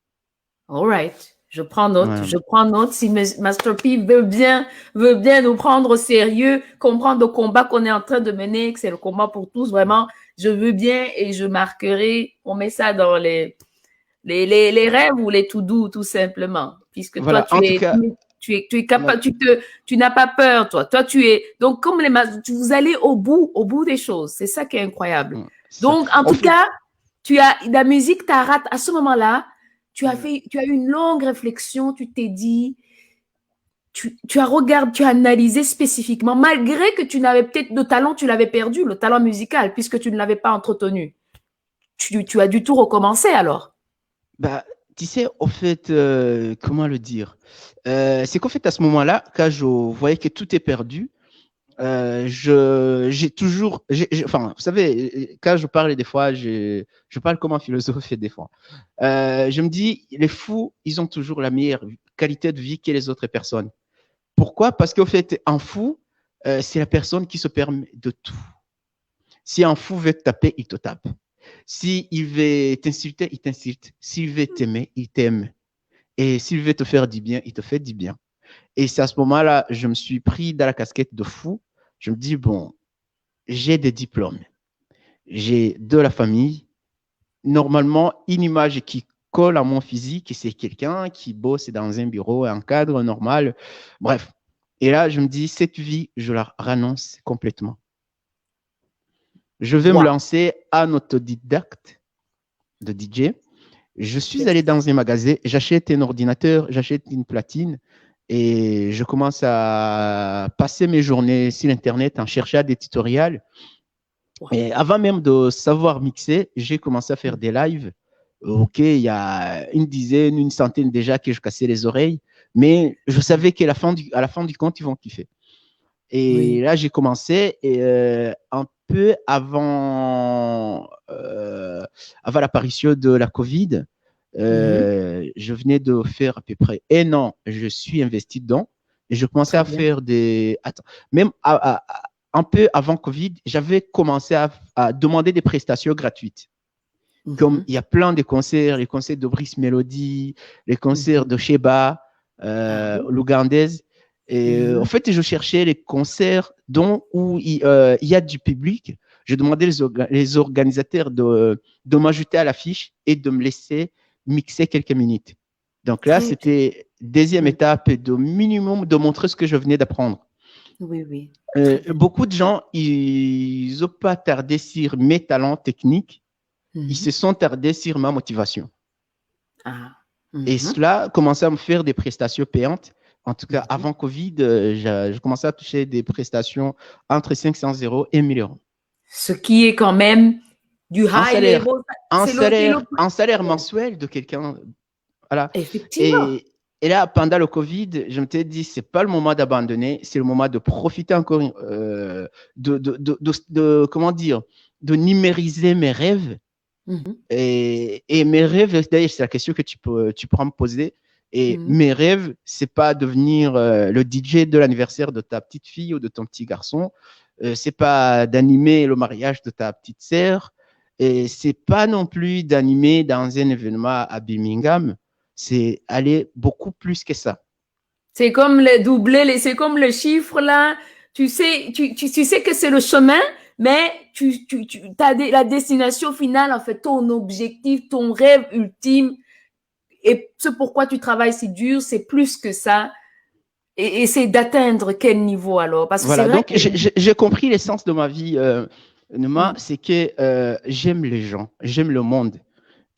B: All right. Je prends note, je prends note. Si Master P veut bien nous prendre au sérieux, comprendre le combat qu'on est en train de mener, que c'est le combat pour tous, vraiment, je veux bien et je marquerai, on met ça dans les rêves ou les to-do, tout simplement. Puisque voilà, toi, tu es capable, tu n'as pas peur, toi. Toi, tu es, donc, comme vous allez au bout des choses. C'est ça qui est incroyable. Donc, en tout cas, la musique t'arrête à ce moment-là. Tu as eu une longue réflexion, tu t'es dit, tu as analysé spécifiquement, malgré que tu n'avais peut-être le talent, tu l'avais perdu, le talent musical, puisque tu ne l'avais pas entretenu. Tu as du tout recommencer alors.
A: Bah, tu sais, au fait, comment le dire? C'est qu'au fait, à ce moment-là, quand je voyais que tout est perdu, j'ai toujours, enfin, vous savez, quand je parle des fois, je parle comme un philosophe des fois. Je me dis, les fous, ils ont toujours la meilleure qualité de vie que les autres personnes. Pourquoi? Parce qu'au fait, un fou, c'est la personne qui se permet de tout. Si un fou veut te taper, il te tape. S'il veut t'insulter, il t'insulte. S'il veut t'aimer, il t'aime. Et s'il veut te faire du bien, il te fait du bien. Et c'est à ce moment-là, je me suis pris dans la casquette de fou. Je me dis, bon, j'ai des diplômes, j'ai de la famille. Normalement, une image qui colle à mon physique, c'est quelqu'un qui bosse dans un bureau, un cadre normal. Bref. Et là, je me dis, cette vie, je la renonce complètement. Je vais me lancer en autodidacte de DJ. Je suis allé dans un magasin, j'achète un ordinateur, j'achète une platine et je commence à passer mes journées sur Internet en cherchant des tutoriels. Et avant même de savoir mixer, j'ai commencé à faire des lives. Ok, il y a une dizaine, une centaine déjà que je cassais les oreilles, mais je savais qu'à la fin du compte, ils vont kiffer. Et là, j'ai commencé et un peu avant l'apparition de la Covid, je venais de faire à peu près 1 an, je suis investi dedans et je commençais à faire des… Attends, même un peu avant Covid, j'avais commencé à demander des prestations gratuites. Comme il y a plein de concerts, les concerts de Brice Mélodie, les concerts de Sheba, l'Ougandaise. Et en fait, je cherchais les concerts où il y a du public. Je demandais les organisateurs de m'ajouter à l'affiche et de me laisser mixer quelques minutes. Donc là, c'était deuxième étape de minimum de montrer ce que je venais d'apprendre.
B: Oui.
A: Beaucoup de gens, ils n'ont pas tardé sur mes talents techniques. Ils se sont tardés sur ma motivation. Et cela commençait à me faire des prestations payantes. En tout cas, avant Covid, je commençais à toucher des prestations entre 500 € et 1 000 €.
B: Ce qui est quand même du high level.
A: Un salaire mensuel de quelqu'un. Voilà.
B: Effectivement.
A: Et là, pendant le Covid, je me suis dit, c'est pas le moment d'abandonner, c'est le moment de profiter encore comment dire, de numériser mes rêves. Et mes rêves, d'ailleurs, c'est la question que tu pourras me poser. Et mes rêves, c'est pas devenir le DJ de l'anniversaire de ta petite fille ou de ton petit garçon. C'est pas d'animer le mariage de ta petite sœur. Et c'est pas non plus d'animer dans un événement à Birmingham. C'est aller beaucoup plus que ça.
B: C'est comme c'est comme le chiffre là. Tu sais que c'est le chemin, mais tu as la destination finale, en fait, ton objectif, ton rêve ultime. Et c'est pourquoi tu travailles si dur, c'est plus que ça. Et c'est d'atteindre quel niveau alors? Parce que
A: voilà,
B: c'est vrai
A: donc j'ai compris l'essence de ma vie, Numa, c'est que j'aime les gens, j'aime le monde.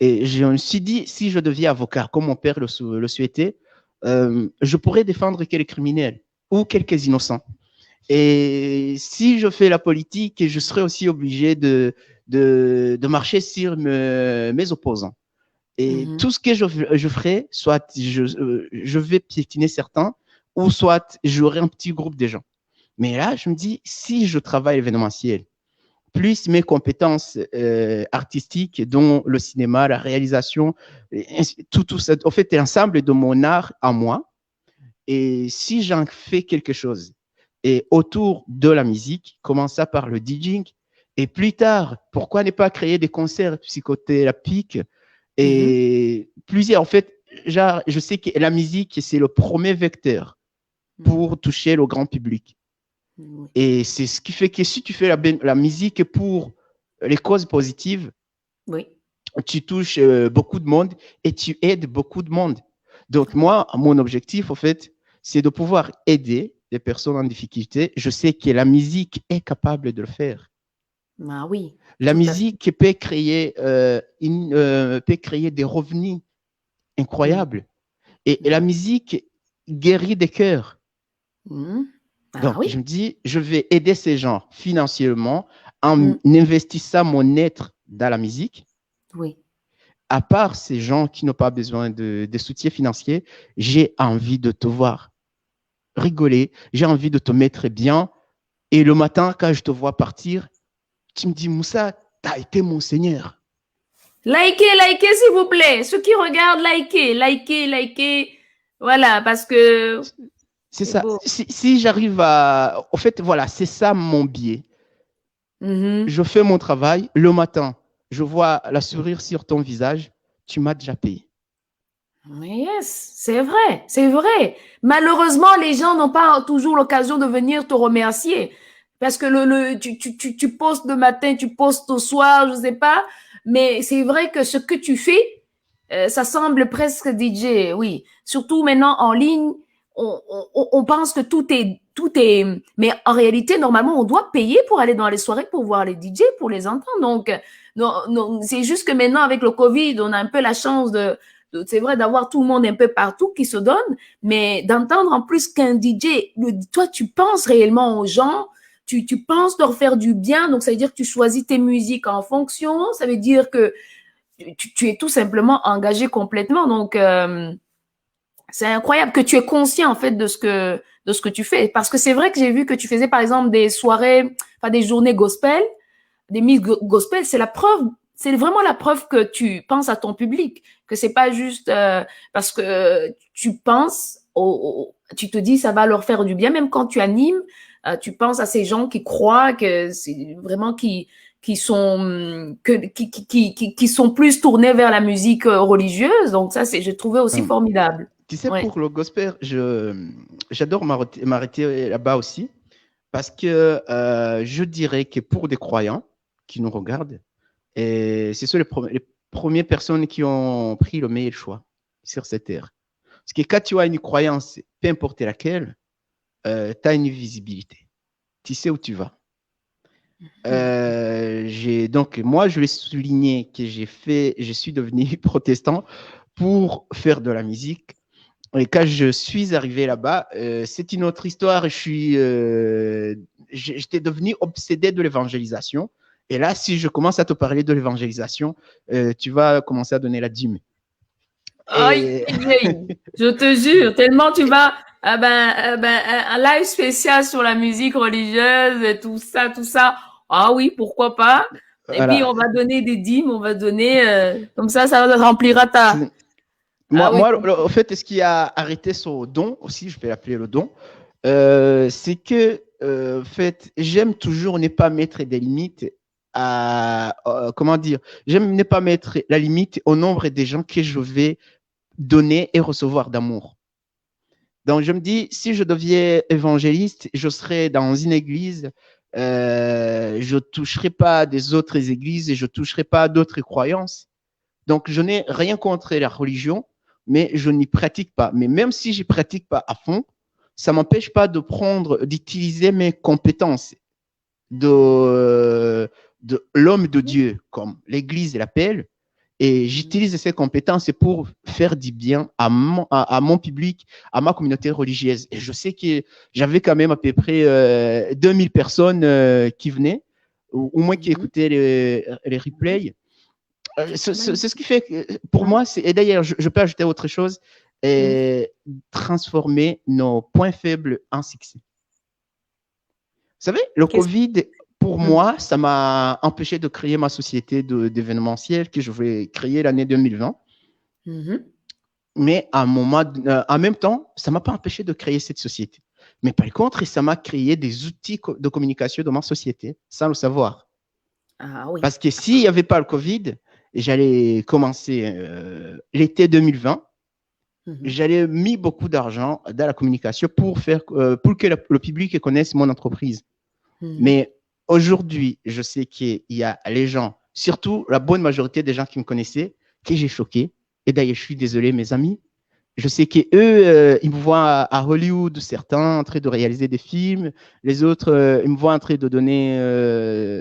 A: Et je me suis dit, si je deviens avocat, comme mon père le souhaitait, je pourrais défendre quelques criminels ou quelques innocents. Et si je fais la politique, je serai aussi obligé de marcher sur mes opposants. Et tout ce que je ferai, soit je vais piétiner certains, ou soit j'aurai un petit groupe de gens. Mais là, je me dis, si je travaille événementiel, plus mes compétences artistiques, dont le cinéma, la réalisation, tout ça, en fait, l'ensemble de mon art à moi. Et si j'en fais quelque chose, et autour de la musique, commençant par le DJing, et plus tard, pourquoi ne pas créer des concerts psychothérapiques et plusieurs, en fait, genre, je sais que la musique, c'est le premier vecteur pour toucher le grand public. Et c'est ce qui fait que si tu fais la musique pour les causes positives, tu touches beaucoup de monde et tu aides beaucoup de monde. Donc moi, mon objectif, en fait, c'est de pouvoir aider les personnes en difficulté. Je sais que la musique est capable de le faire.
B: Ah oui.
A: La musique peut créer des revenus incroyables. Et la musique guérit des cœurs. Donc, je me dis, je vais aider ces gens financièrement en investissant mon être dans la musique. à part ces gens qui n'ont pas besoin de soutien financier, j'ai envie de te voir rigoler, j'ai envie de te mettre bien. Et le matin, quand je te vois partir, tu me dis, Moussa, tu as été mon Seigneur.
B: Likez, s'il vous plaît. Ceux qui regardent, likez. Voilà, parce que
A: c'est ça. Si j'arrive à... En fait, voilà, c'est ça mon biais. Je fais mon travail. Le matin, je vois la sourire sur ton visage. Tu m'as déjà payé.
B: Yes, c'est vrai. Malheureusement, les gens n'ont pas toujours l'occasion de venir te remercier. Parce que tu postes le matin, tu postes au soir, je sais pas. Mais c'est vrai que ce que tu fais, ça semble presque DJ, oui. Surtout maintenant en ligne, on pense que tout est... Mais en réalité, normalement, on doit payer pour aller dans les soirées, pour voir les DJ, pour les entendre. Donc, non, c'est juste que maintenant, avec le Covid, on a un peu la chance c'est vrai, d'avoir tout le monde un peu partout qui se donne, mais d'entendre en plus qu'un DJ, toi, tu penses réellement aux gens, tu penses leur faire du bien, donc ça veut dire que tu choisis tes musiques en fonction, ça veut dire que tu es tout simplement engagé complètement, donc c'est incroyable que tu es conscient en fait de ce que tu fais, parce que c'est vrai que j'ai vu que tu faisais par exemple des soirées, enfin des journées gospel, des mises gospel, c'est vraiment la preuve que tu penses à ton public, que c'est pas juste parce que tu penses, tu te dis ça va leur faire du bien, même quand tu animes, tu penses à ces gens qui croient que c'est vraiment qui sont plus tournés vers la musique religieuse. Donc ça, j'ai trouvé aussi formidable.
A: Tu sais, pour le gospel, j'adore m'arrêter là-bas aussi, parce que je dirais que pour des croyants qui nous regardent, et c'est ceux les premières personnes qui ont pris le meilleur choix sur cette terre. Parce que quand tu as une croyance, peu importe laquelle, tu as une visibilité. Tu sais où tu vas. Donc, moi, je vais souligner que je suis devenu protestant pour faire de la musique. Et quand je suis arrivé là-bas, c'est une autre histoire. J'étais devenu obsédé de l'évangélisation. Et là, si je commence à te parler de l'évangélisation, tu vas commencer à donner la dîme.
B: Je te jure, tellement tu vas un live spécial sur la musique religieuse et tout ça. Ah oui, pourquoi pas. Et puis on va donner des dîmes, on va donner comme ça remplira ta.
A: Moi, en fait, ce qui a arrêté ce don aussi, je vais l'appeler le don, c'est que en fait, j'aime toujours ne pas mettre des limites j'aime ne pas mettre la limite au nombre des gens que je vais donner et recevoir d'amour. Donc, je me dis, si je deviens évangéliste, je serai dans une église, je ne toucherai pas des autres églises et je ne toucherai pas d'autres croyances. Donc, je n'ai rien contre la religion, mais je n'y pratique pas. Mais même si je ne pratique pas à fond, ça ne m'empêche pas d'utiliser mes compétences de l'homme de Dieu, comme l'Église l'appelle, et j'utilise ces compétences pour faire du bien à mon public, à ma communauté religieuse. Et je sais que j'avais quand même à peu près 2000 personnes qui venaient, ou au moins qui écoutaient les replays. C'est ce qui fait que pour moi, et d'ailleurs, je peux ajouter autre chose, transformer nos points faibles en succès. Vous savez, le Covid, pour moi, ça m'a empêché de créer ma société d'événementiel que je voulais créer l'année 2020. Mais en même temps, ça ne m'a pas empêché de créer cette société. Mais par contre, ça m'a créé des outils de communication dans ma société sans le savoir.
B: Ah, oui.
A: Parce que s'il n'y avait pas le Covid, j'allais commencer l'été 2020. J'allais mis beaucoup d'argent dans la communication pour que le public connaisse mon entreprise. Mais aujourd'hui, je sais qu'il y a les gens, surtout la bonne majorité des gens qui me connaissaient, que j'ai choqué. Et d'ailleurs, je suis désolé, mes amis. Je sais qu'eux, ils me voient à Hollywood, certains en train de réaliser des films, les autres, ils me voient en train de donner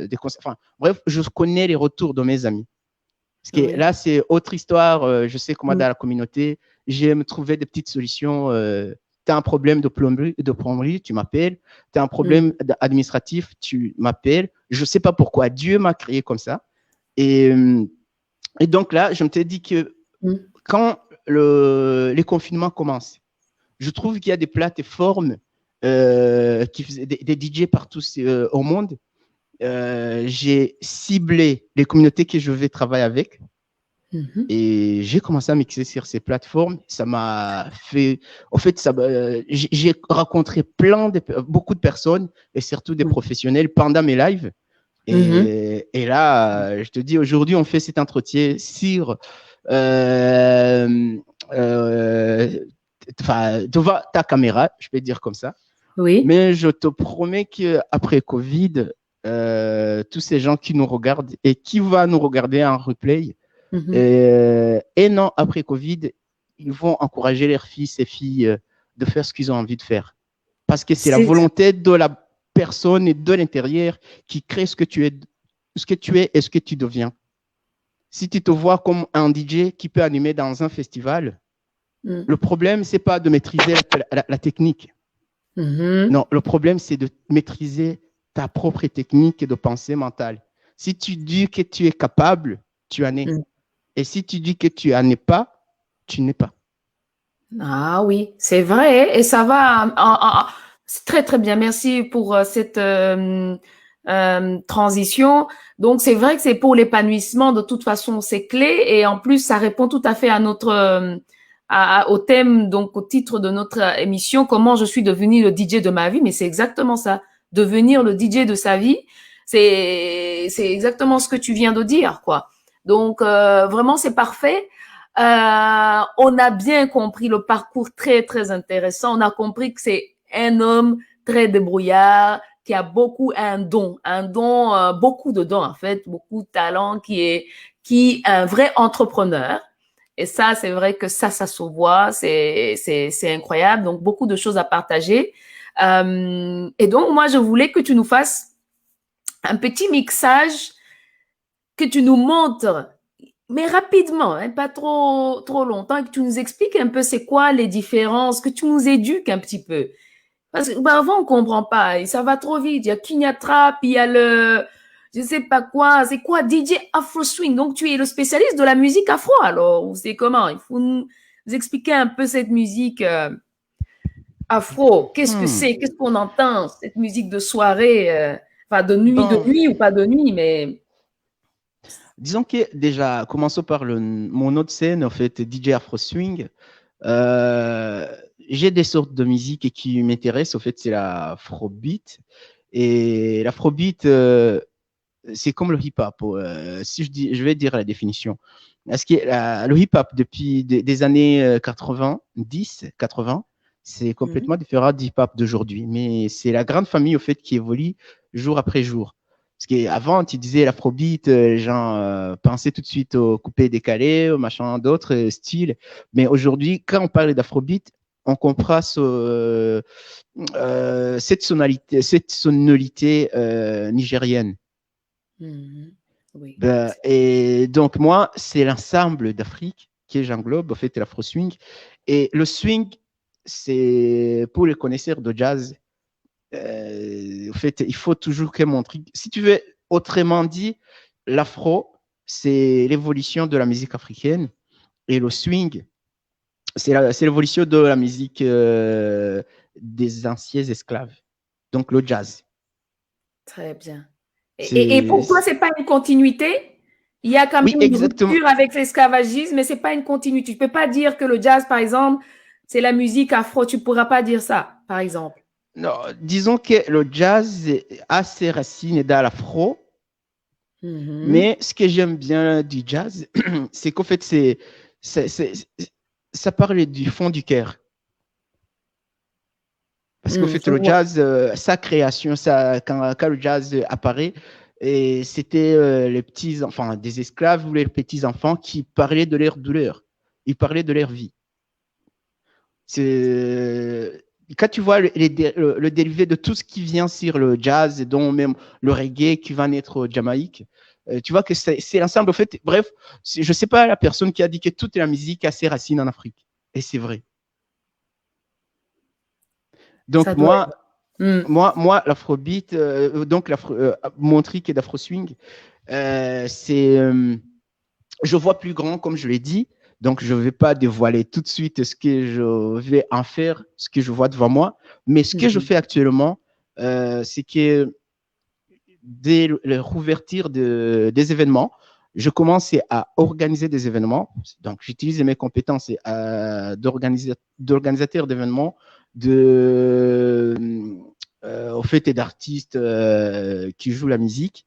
A: des conseils. Enfin, bref, je connais les retours de mes amis. Parce que là, c'est autre histoire. Je sais comment dans la communauté, j'aime trouver des petites solutions. Tu as un problème de plomberie, tu m'appelles. Tu as un problème administratif, tu m'appelles. Je ne sais pas pourquoi. Dieu m'a créé comme ça. Et Et donc là, je me suis dit que quand les confinements commencent, je trouve qu'il y a des plateformes qui faisaient des DJ partout au monde. J'ai ciblé les communautés que je vais travailler avec. Et j'ai commencé à mixer sur ces plateformes. Ça m'a fait. En fait, j'ai rencontré beaucoup de personnes et surtout des professionnels pendant mes lives. Et là, je te dis, aujourd'hui, on fait cet entretien sur devant ta caméra, je peux dire comme ça.
B: Oui.
A: Mais je te promets qu'après Covid, tous ces gens qui nous regardent et qui vont nous regarder en replay, un an après Covid, ils vont encourager leurs fils et filles de faire ce qu'ils ont envie de faire. Parce que c'est la volonté de la personne et de l'intérieur qui crée ce que tu es et ce que tu deviens. Si tu te vois comme un DJ qui peut animer dans un festival, le problème, c'est pas de maîtriser la technique. Non, le problème, c'est de maîtriser ta propre technique de pensée mentale. Si tu dis que tu es capable, tu en es. Et si tu dis que tu n'en es pas, tu n'es pas.
B: Ah oui, c'est vrai. Et ça va. C'est très, très bien. Merci pour cette transition. Donc, c'est vrai que c'est pour l'épanouissement. De toute façon, c'est clé. Et en plus, ça répond tout à fait à notre, au thème, donc au titre de notre émission, comment je suis devenu le DJ de ma vie. Mais c'est exactement ça. Devenir le DJ de sa vie, c'est exactement ce que tu viens de dire, quoi. Donc, vraiment, c'est parfait. On a bien compris le parcours très, très intéressant. On a compris que c'est un homme très débrouillard, qui a un don, beaucoup de dons, en fait, beaucoup de talent, qui est un vrai entrepreneur. Et ça, c'est vrai que ça se voit, c'est incroyable. Donc, beaucoup de choses à partager. Et donc, moi, je voulais que tu nous fasses un petit mixage, que tu nous montres, mais rapidement, hein, pas trop longtemps, que tu nous expliques un peu c'est quoi les différences, que tu nous éduques un petit peu. Parce que avant, on comprend pas, et ça va trop vite. Il y a Kenya Trap, il y a je sais pas quoi, c'est quoi DJ Afro Swing. Donc, tu es le spécialiste de la musique afro, alors, ou c'est comment? Il faut nous expliquer un peu cette musique afro. Qu'est-ce que c'est? Qu'est-ce qu'on entend? Cette musique de soirée, enfin, de nuit ou pas de nuit, mais...
A: Disons que déjà, commençons par mon autre scène, en fait, DJ Afro Swing. J'ai des sortes de musique qui m'intéressent. En fait, c'est l'afrobeat. Et l'afrobeat, c'est comme le hip-hop. Si je vais dire la définition. Parce que le hip-hop, depuis des années 80, c'est complètement différent du hip-hop d'aujourd'hui. Mais c'est la grande famille, au fait, qui évolue jour après jour. Parce qu'avant, tu disais l'afrobeat, les gens pensaient tout de suite au coupé décalé, au machin d'autres styles. Mais aujourd'hui, quand on parle d'afrobeat, on comprend cette sonorité nigérienne.
B: Oui.
A: Et donc, moi, c'est l'ensemble d'Afrique que j'englobe, en fait, l'afro swing. Et le swing, c'est pour les connaisseurs de jazz. En fait, il faut toujours que mon truc. Si tu veux, autrement dit, l'afro, c'est l'évolution de la musique africaine. Et le swing, c'est l'évolution de la musique des anciens esclaves. Donc, le jazz.
B: Très bien. Et pourquoi c'est pas une continuité? Il y a quand même une rupture avec l'esclavagisme, mais c'est pas une continuité. Tu peux pas dire que le jazz, par exemple, c'est la musique afro. Tu pourras pas dire ça, par exemple.
A: Non, disons que le jazz a ses racines dans l'afro, mais ce que j'aime bien du jazz, c'est qu'en fait, ça parle du fond du cœur. Parce qu'en fait, le jazz, sa création, quand le jazz apparaît, c'était les petits enfants, des esclaves ou les petits enfants qui parlaient de leur douleur, ils parlaient de leur vie. Quand tu vois le dérivé de tout ce qui vient sur le jazz, dont même le reggae qui va naître au Jamaïque, tu vois que c'est l'ensemble. En fait, bref, je ne sais pas la personne qui a dit que toute la musique a ses racines en Afrique. Et c'est vrai. Donc, moi, l'afrobeat, donc mon truc est d'afro swing, c'est je vois plus grand, comme je l'ai dit. Donc, je ne vais pas dévoiler tout de suite ce que je vais en faire, ce que je vois devant moi. Mais ce que je fais actuellement, c'est que dès la rouverture des événements, je commence à organiser des événements. Donc, j'utilise mes compétences d'organisateur d'événements, au fait, d'artistes qui jouent la musique.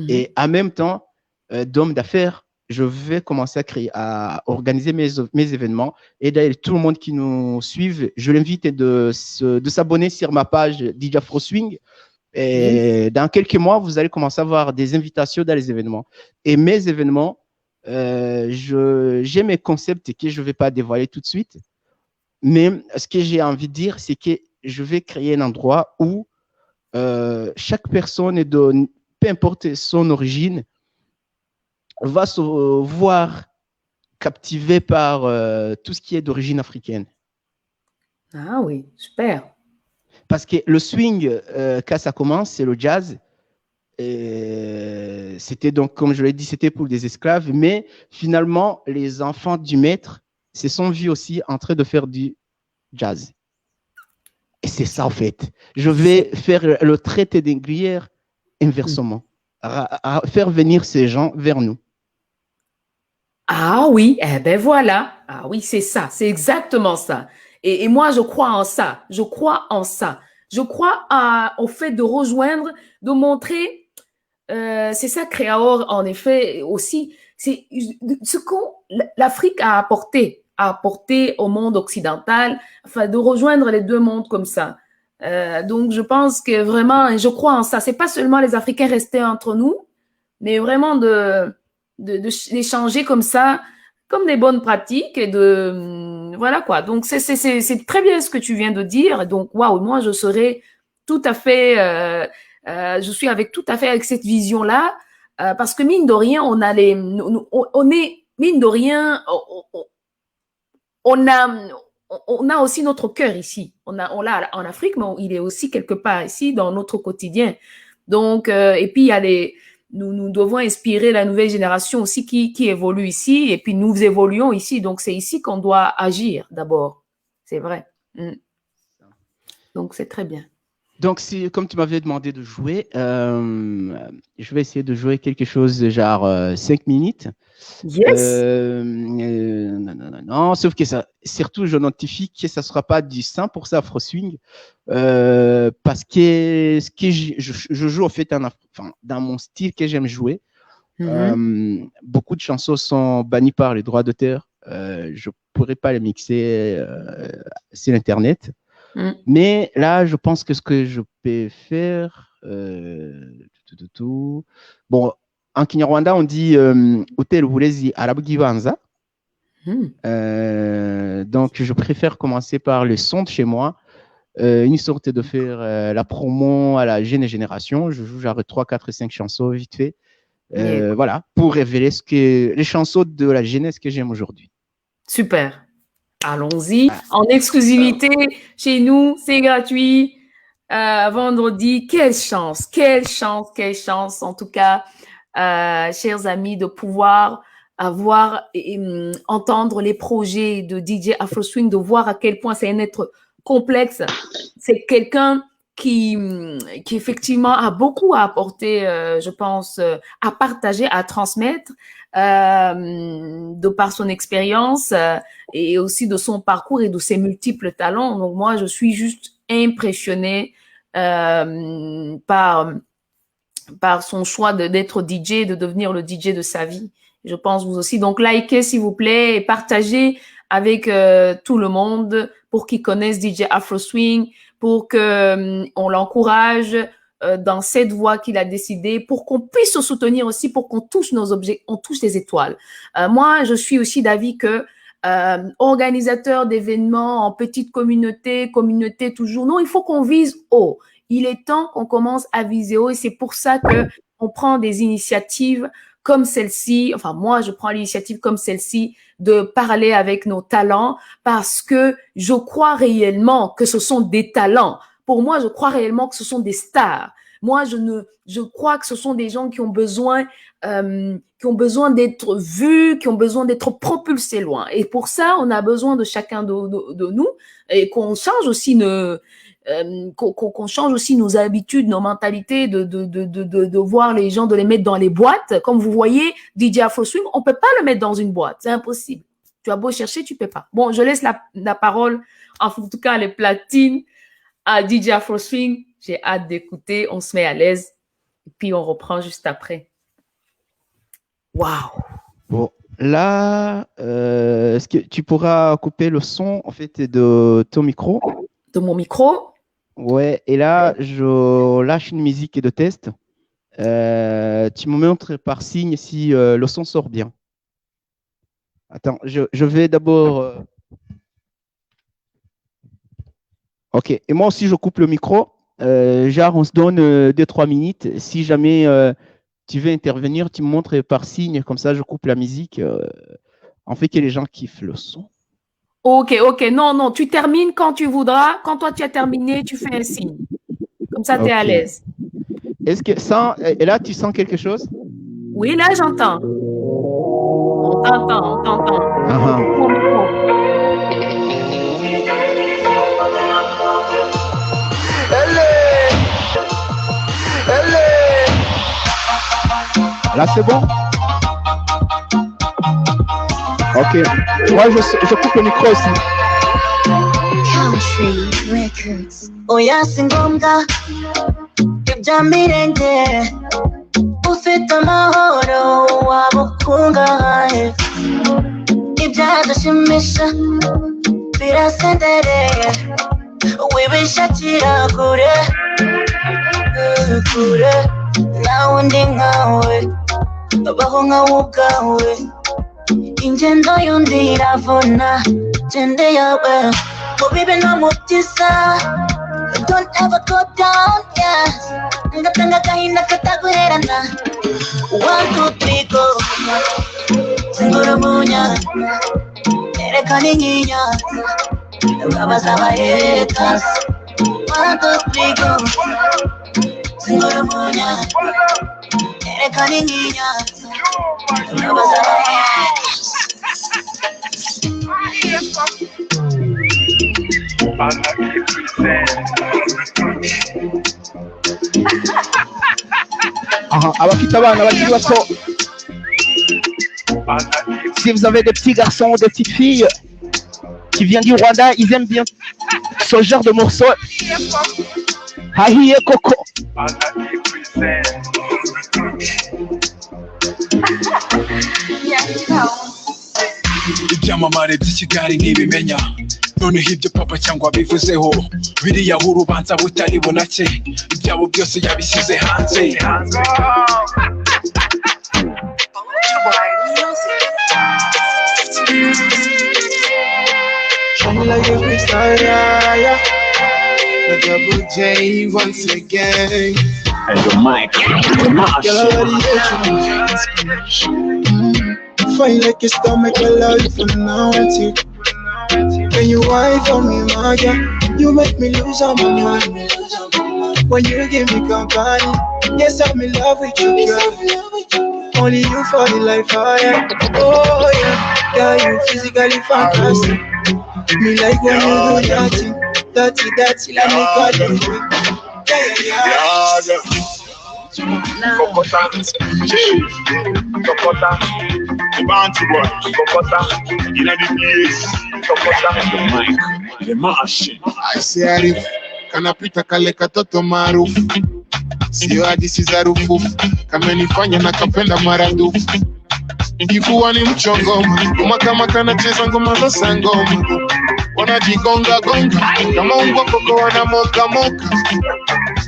A: Et en même temps, d'homme d'affaires, je vais commencer à organiser mes événements. Et d'ailleurs, tout le monde qui nous suit, je l'invite de s'abonner sur ma page DJ Afro Swing. Et dans quelques mois, vous allez commencer à avoir des invitations dans les événements. Et mes événements, j'ai mes concepts que je ne vais pas dévoiler tout de suite. Mais ce que j'ai envie de dire, c'est que je vais créer un endroit où chaque personne, peu importe son origine, va se voir captivé par tout ce qui est d'origine africaine.
B: Ah oui, super.
A: Parce que le swing, quand ça commence, c'est le jazz. C'était donc, comme je l'ai dit, c'était pour des esclaves. Mais finalement, les enfants du maître se sont vus aussi en train de faire du jazz. Et c'est ça, en fait. Je vais faire le traité d'aiguillère inversement. À faire venir ces gens vers nous.
B: Ah oui, eh ben voilà. Ah oui, c'est ça, c'est exactement ça. Et moi, je crois en ça. Je crois en ça. Je crois au fait de rejoindre, de montrer. C'est ça, Créaor, en effet, aussi. C'est ce que l'Afrique a apporté au monde occidental, enfin, de rejoindre les deux mondes comme ça. Donc, je pense que vraiment, je crois en ça. C'est pas seulement les Africains restés entre nous, mais vraiment d'échanger comme ça, comme des bonnes pratiques et voilà quoi. Donc, c'est très bien ce que tu viens de dire. Donc, waouh, moi, je serais tout à fait, je suis tout à fait avec cette vision-là, parce que mine de rien, on est, mine de rien, on a aussi notre cœur ici. On l'a en Afrique, mais il est aussi quelque part ici dans notre quotidien. Donc, et puis il y a nous devons inspirer la nouvelle génération aussi qui évolue ici, et puis nous évoluons ici. Donc, c'est ici qu'on doit agir d'abord. C'est vrai. Donc, c'est très bien.
A: Donc, comme tu m'avais demandé de jouer, je vais essayer de jouer quelque chose de genre 5 minutes.
B: Yes.
A: Non, sauf que ça, surtout, je notifie que ça ne sera pas du 100% Afro Swing, parce que ce que je joue en fait dans mon style que j'aime jouer. Beaucoup de chansons sont bannies par les droits d'auteur. Je ne pourrais pas les mixer sur Internet. Mais là, je pense que ce que je peux faire, bon, en Kinyarwanda, on dit Hotel Wulezi Arabugibanza. Donc, je préfère commencer par le son de chez moi, une sorte de faire la promo à la jeune génération. Je joue genre 3, 4, 5 chansons vite fait. Voilà, pour révéler les chansons de la jeunesse que j'aime aujourd'hui.
B: Super. Allons-y, en exclusivité chez nous, c'est gratuit. Vendredi, quelle chance, quelle chance, quelle chance, en tout cas, chers amis, de pouvoir entendre les projets de DJ Afro Swing, de voir à quel point c'est un être complexe. C'est quelqu'un qui effectivement a beaucoup à apporter, je pense, à partager, à transmettre. De par son expérience et aussi de son parcours et de ses multiples talents. Donc moi, je suis juste impressionnée par son choix d'être DJ, de devenir le DJ de sa vie. Je pense vous aussi. Donc likez s'il vous plaît et partagez avec tout le monde pour qu'ils connaissent DJ Afro Swing, pour que on l'encourage dans cette voie qu'il a décidé, pour qu'on puisse se soutenir aussi, pour qu'on touche nos objets, on touche les étoiles. Moi, je suis aussi d'avis que organisateur d'événements en petite communauté toujours, non, il faut qu'on vise haut. Il est temps qu'on commence à viser haut et c'est pour ça que on prend des initiatives comme celle-ci. Enfin, moi, je prends l'initiative comme celle-ci de parler avec nos talents parce que je crois réellement que ce sont des talents. Pour moi, je crois réellement que ce sont des stars. Moi, je crois que ce sont des gens qui ont besoin d'être vus, qui ont besoin d'être propulsés loin. Et pour ça, on a besoin de chacun de nous et qu'on change aussi qu'on change aussi nos habitudes, nos mentalités, de voir les gens, de les mettre dans les boîtes. Comme vous voyez, DJ Afro Swing, on peut pas le mettre dans une boîte, c'est impossible. Tu as beau chercher, tu peux pas. Bon, je laisse la parole, en tout cas les platines, à DJ Afro Swing. J'ai hâte d'écouter, on se met à l'aise, et puis on reprend juste après. Waouh!
A: Bon, là, est-ce que tu pourras couper le son, en fait, de ton micro?
B: De mon micro?
A: Ouais, et là, je lâche une musique de test. Tu me montres par signe si le son sort bien. Attends, je vais d'abord... Ok, et moi aussi, je coupe le micro. Genre, on se donne 2-3 minutes. Si jamais tu veux intervenir, tu me montres par signe. Comme ça, je coupe la musique. En fait, que les gens kiffent le son.
B: Ok. Non, tu termines quand tu voudras. Quand toi, tu as terminé, tu fais un signe. Comme ça, tu es à l'aise.
A: Est-ce que ça... Et là, tu sens quelque chose?
B: Oui, là, j'entends. On t'entend.
A: Là, c'est bon? Ok. Moi, je coupe le micro aussi.
C: Country Records. Oya singomba ibyamirenge ufite amahoro wabukungahaye ibyadushimisha birasendereye wibishakira kure nawe ndi nkawe baho nkawe ubwawe ingendo y'undi iravuna gende yawe mu bibi no mu byiza don't ever go down, yes ngatanga gahinda kataguherana 1, 2, 3 go singura munya erekana inyinya babaza abayetas 1, 2, 3 go singura munya erekana inyinya babaza abayetas.
A: Abafite abana bakiri bato, si vous avez des petits garçons ou des petites filles qui viennent du Rwanda, ils aiment bien ce genre de morceau. Hahiye Koko.
D: Ibyamamare by'Ikigali ntibimenya noneho ibyo papa cyangwa bivuzeho biriya urubanza butari bunake ibyabo byose yabishyize hanze.
E: The Double J once again.
D: And your mic,
E: Fine like your stomach, I love you from now until. When you wife on me, my girl, you make me lose all my mind. When you give me company, yes, I'm in love with you, girl. Only you for the life I am. Oh yeah, yeah, you physically fantastic. Me like when you do that thing. Dirty, like me call them quick. Yeah.
D: Kokota, Kokota, the bounty boy, Kokota, in the place, Kokota, the mic, the machine.
E: I say Arif, kanapita kale katoto maarufu, sio hadithi za rufufu, kamenifanya na kapenda maradufu. Kifua ni mchongoma, kama kanacheza ngoma za sangoma. Wanajigonga gonga, kama umbwa koko wanamoka moka.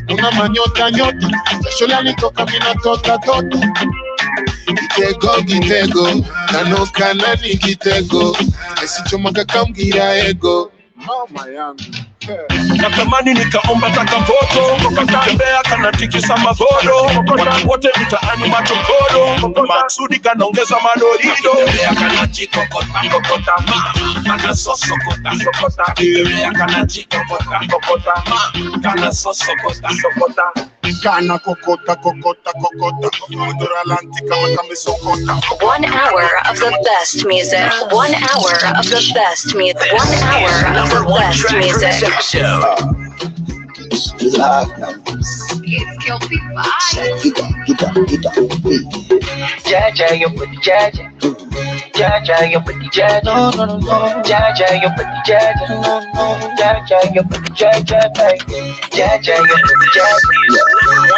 E: Una manyota nyota, jasho lanitoka minatoka tota. Gitego, kanoka nani gitego. Esichomaka kamgira ego. Mama yangu
D: natamani nikaomba takavoto kakatembea kanatikisa magodo watu wote mitaani machokodo maksudi kanaongeza malorido kanachikokota kanasosokota kanasosokota Kana kokota kokota kokota Mudura lantika matame sokota
F: 1 hour of the best music. 1 hour of the best music. 1 hour of the best music. It's Kelpie Vibes.
E: Jaja, you put the Jaja. Jaja, you put the Jaja. No. Jaja, you put the Jaja. Jaja, you put the Jaja. Jaja, you put the Jaja.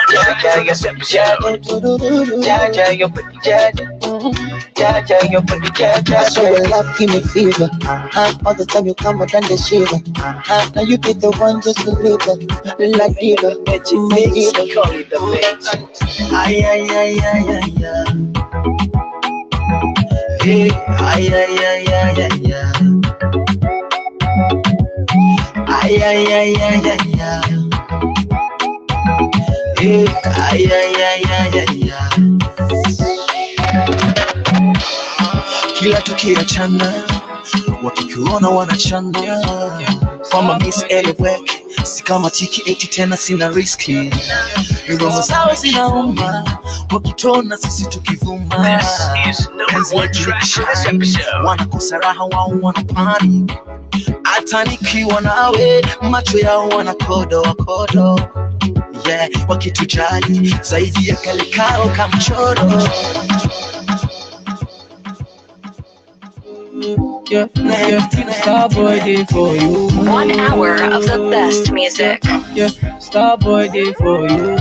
E: Jaja, you put the Jaja. Jaja, you put the Jaja. Jaja, you put the Jaja. So your love give me fever. All the time you come out and the shiver. Now you be the one just to live like diva. Call it the mix. Ay. Hey, ay. Ay. Hey, ay. Kila tukiachana wakikuona wanachana kwamba misieleweke, si kama tiki 80 tena sina riski. Miromo zao zinauma wakitona sisi tukivuma. Penzi letu likishine wanakosa raha, wao wanapani. Hata nikiwa nawe macho yao wanakodo. Yeah, wakitujali zaidi ya kale kao kamchoro. Yeah, Starboy day for you.
F: 1 hour of the best music.
E: Yeah, Starboy day for you.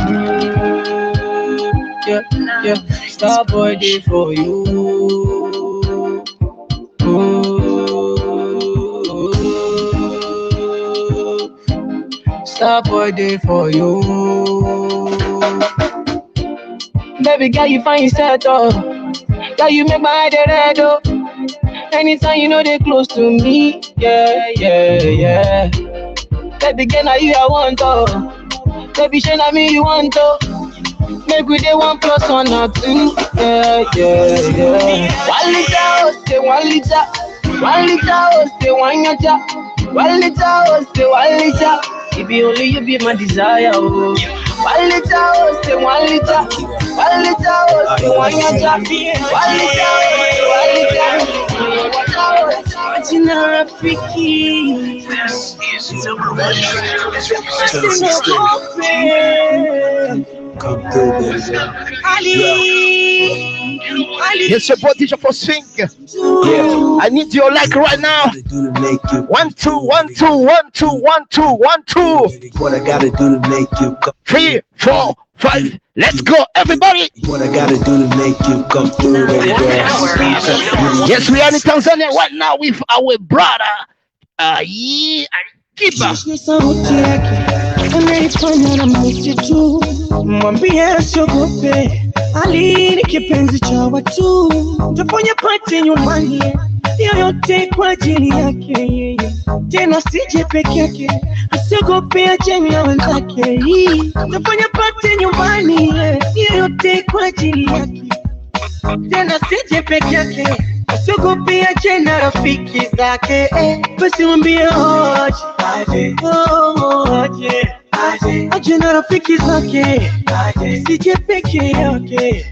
E: Yeah, Starboy day for you. Starboy day for you. Baby girl, you find yourself oh. Girl, you make my head red oh. Anytime you know they close to me, yeah. Baby girl, now you I want to. Baby, shey na me you want to. Make we dey 1 + 1 or 2, yeah. 1 liter, oh, say 1 liter. 1 liter, oh, say 1 yacha. 1 liter, oh, say 1 liter. If you only you be my desire, oh. 1 liter, oh, say 1 liter. 1 liter, oh, say 1 yacha. 1 liter, oh, say 1 liter. Come through, baby. Ali.
A: Yes, your boy DJ Afro Swing. Yeah. I need your like right now. 1 2 1 2 1 2 1 2 1 2.
E: What I gotta do to make you come.
A: 3 4 5. Let's go, everybody.
E: What I gotta do to make you come through, baby.
A: Yes, we are in Tanzania right now with our brother. Kiba.
E: Mwambie siogope, Ali ni kipenzi cha watu. Tufanye party nyumbani, yoyote kwa ajili yake. Tena sije peke yake, asiogope aje na wenzake. Tufanye party nyumbani, yoyote kwa ajili yake. Tena sije peke yake, asiogope aje na rafiki zake. Basi mwambie aje na rafiki zake, sije peke yake.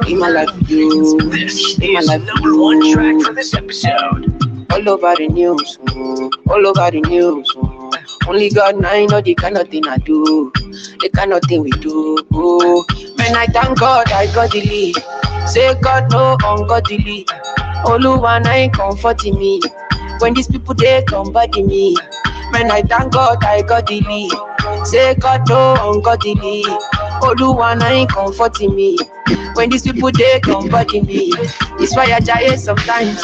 E: In my life, you. In my life,
G: number 1 track for this episode.
E: All over the news, all over the news. Only God now know the kind of thing I do, the kind of thing we do. Man, I thank God I got the lead. Say God no ungodly. Oluwa na ain't comforting me. When these people they come body me. Man, I thank God I got the lead. Say God no ungodly. Oluwa na ain't comforting me. When these people they come body me. It's why I die sometimes.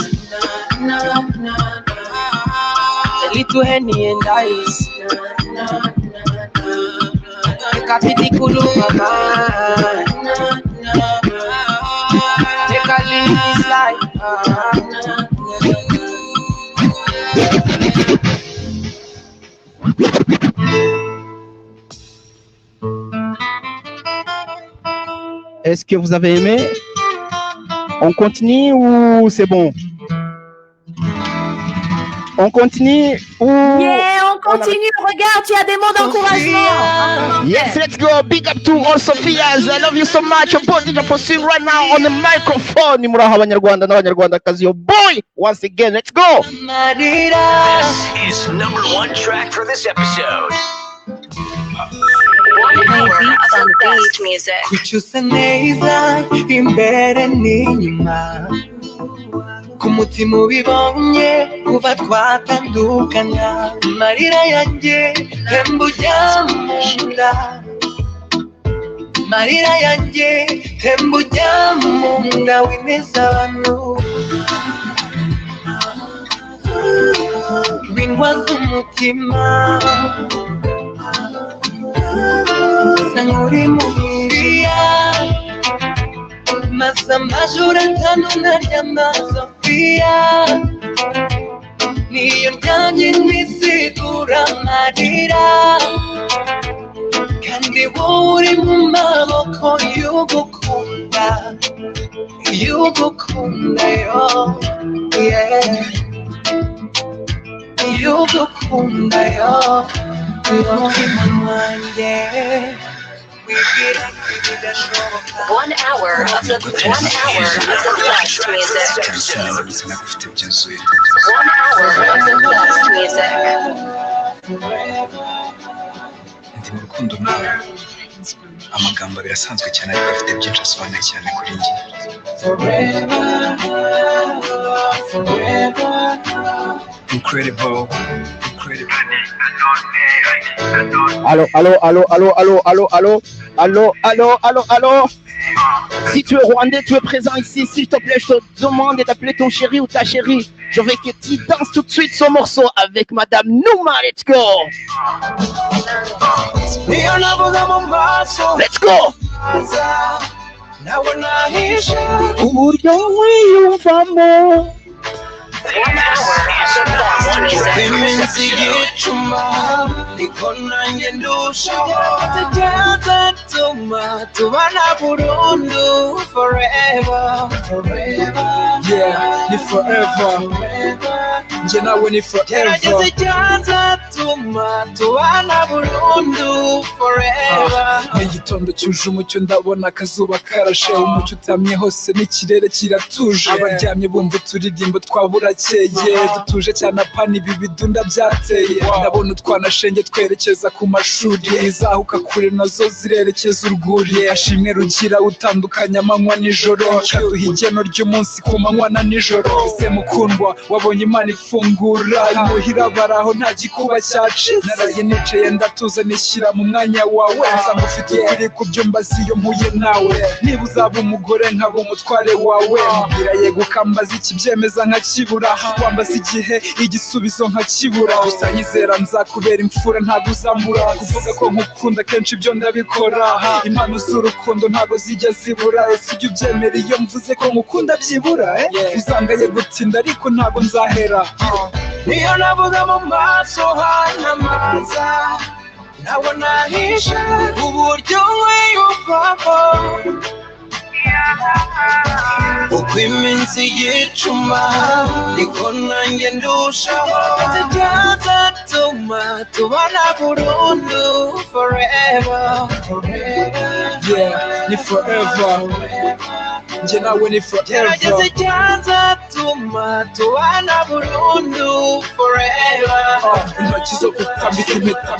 E: A little Henny and ice. Take a pity cool mama. Take a leave this life.
A: Est-ce que vous avez aimé? On continue ou c'est bon? On continue ou...
B: Yeah, on continue. Regarde, tu as des mots d'encouragement.
A: Yes, let's go. Big up to all Sophias. I love you so much. Your boy DJ Afro Swing right now on the microphone. Nimuraho abanyarwanda n'abanyarwandakazi. Your boy, once again, let's go.
G: This is #1 track for this episode.
F: 1 hour of the best music.
E: Kucyusa neza imbere n'inyuma ku mutima ubibonye kuva twatandukana marira yanjye temba ujya mu nda marira yanjye temba ujya mu nda w'ineza abantu windwaza umutima Sanguri muhiria Masamajura tano naryama Sofia Niyo ndyamye nisigura amarira Kandi wowe uri mu maboko y'ugukunda Y'ugukunda yo Yeah Y'ugukunda yo umutima wanjye
F: 1 hour of the best music. 1 hour of the best music.
D: ndi mu rukundo nawe amagambo birasanzwe cyane ariko afite byinshi asobanuye cyane kuri njye incredible
A: Allô. Si tu es rwandais, tu es présent ici, s'il te plaît, je te demande d'appeler ton chéri ou ta chérie. Je veux que tu danses tout de suite ce morceau avec Madame Nouma. Let's go. Let's go. Uburyo wiyumvamo
F: 1 hour of the best music.
D: yeah ni forever nje nawe ni forever ni igitondo cyuje umucyo ndabona akazuba karashe umucyo utamye hose n'ikirere kiratuje abaryamye bumva uturirimbo twaburakeye dutuje cyane apana ibi bidunda byateye ndabona utwanashenge twerekeza ku mashuri izahuka kure nazo zirerekeza urwuri ashimwe rugira utandukanya amanywa nijoro kaduha igeno ry'umunsi ku manywa na nijoro ese mukundwa wabonye imana ifungura imuhira baraho nta gikuba cyaci naraye nicaye ndatuza nishyira mu mwanya wawe nsanga ufite ukuri ku byo mbaza iyo mpuye nawe niba uzaba umugore nkaba umutware wawe mbwira yego ukambaza ikibyemeza nkakibura wambaza igihe igisubizo nkakibura gusa nyizera nzakubera imfura ntabwo uzambura kuvuga ko nkukunda kenshi ibyo ndabikora impano z'urukundo ntabwo zijya zibura ese ujya ubyemera iyo mvuze ko nkukunda byibura uzangaye gutinda ariko ntabwo nzahera niyo navuga mu maso hanyamaza ntabwo nahisha uburyo wiyumvamo uko iminsi yicuma niko nanjye ndushaho byazatuma tubana burundu forever yeah ni forever nje nawe ni forever byazatuma tubana burundu forever intoki zo gutambika impeta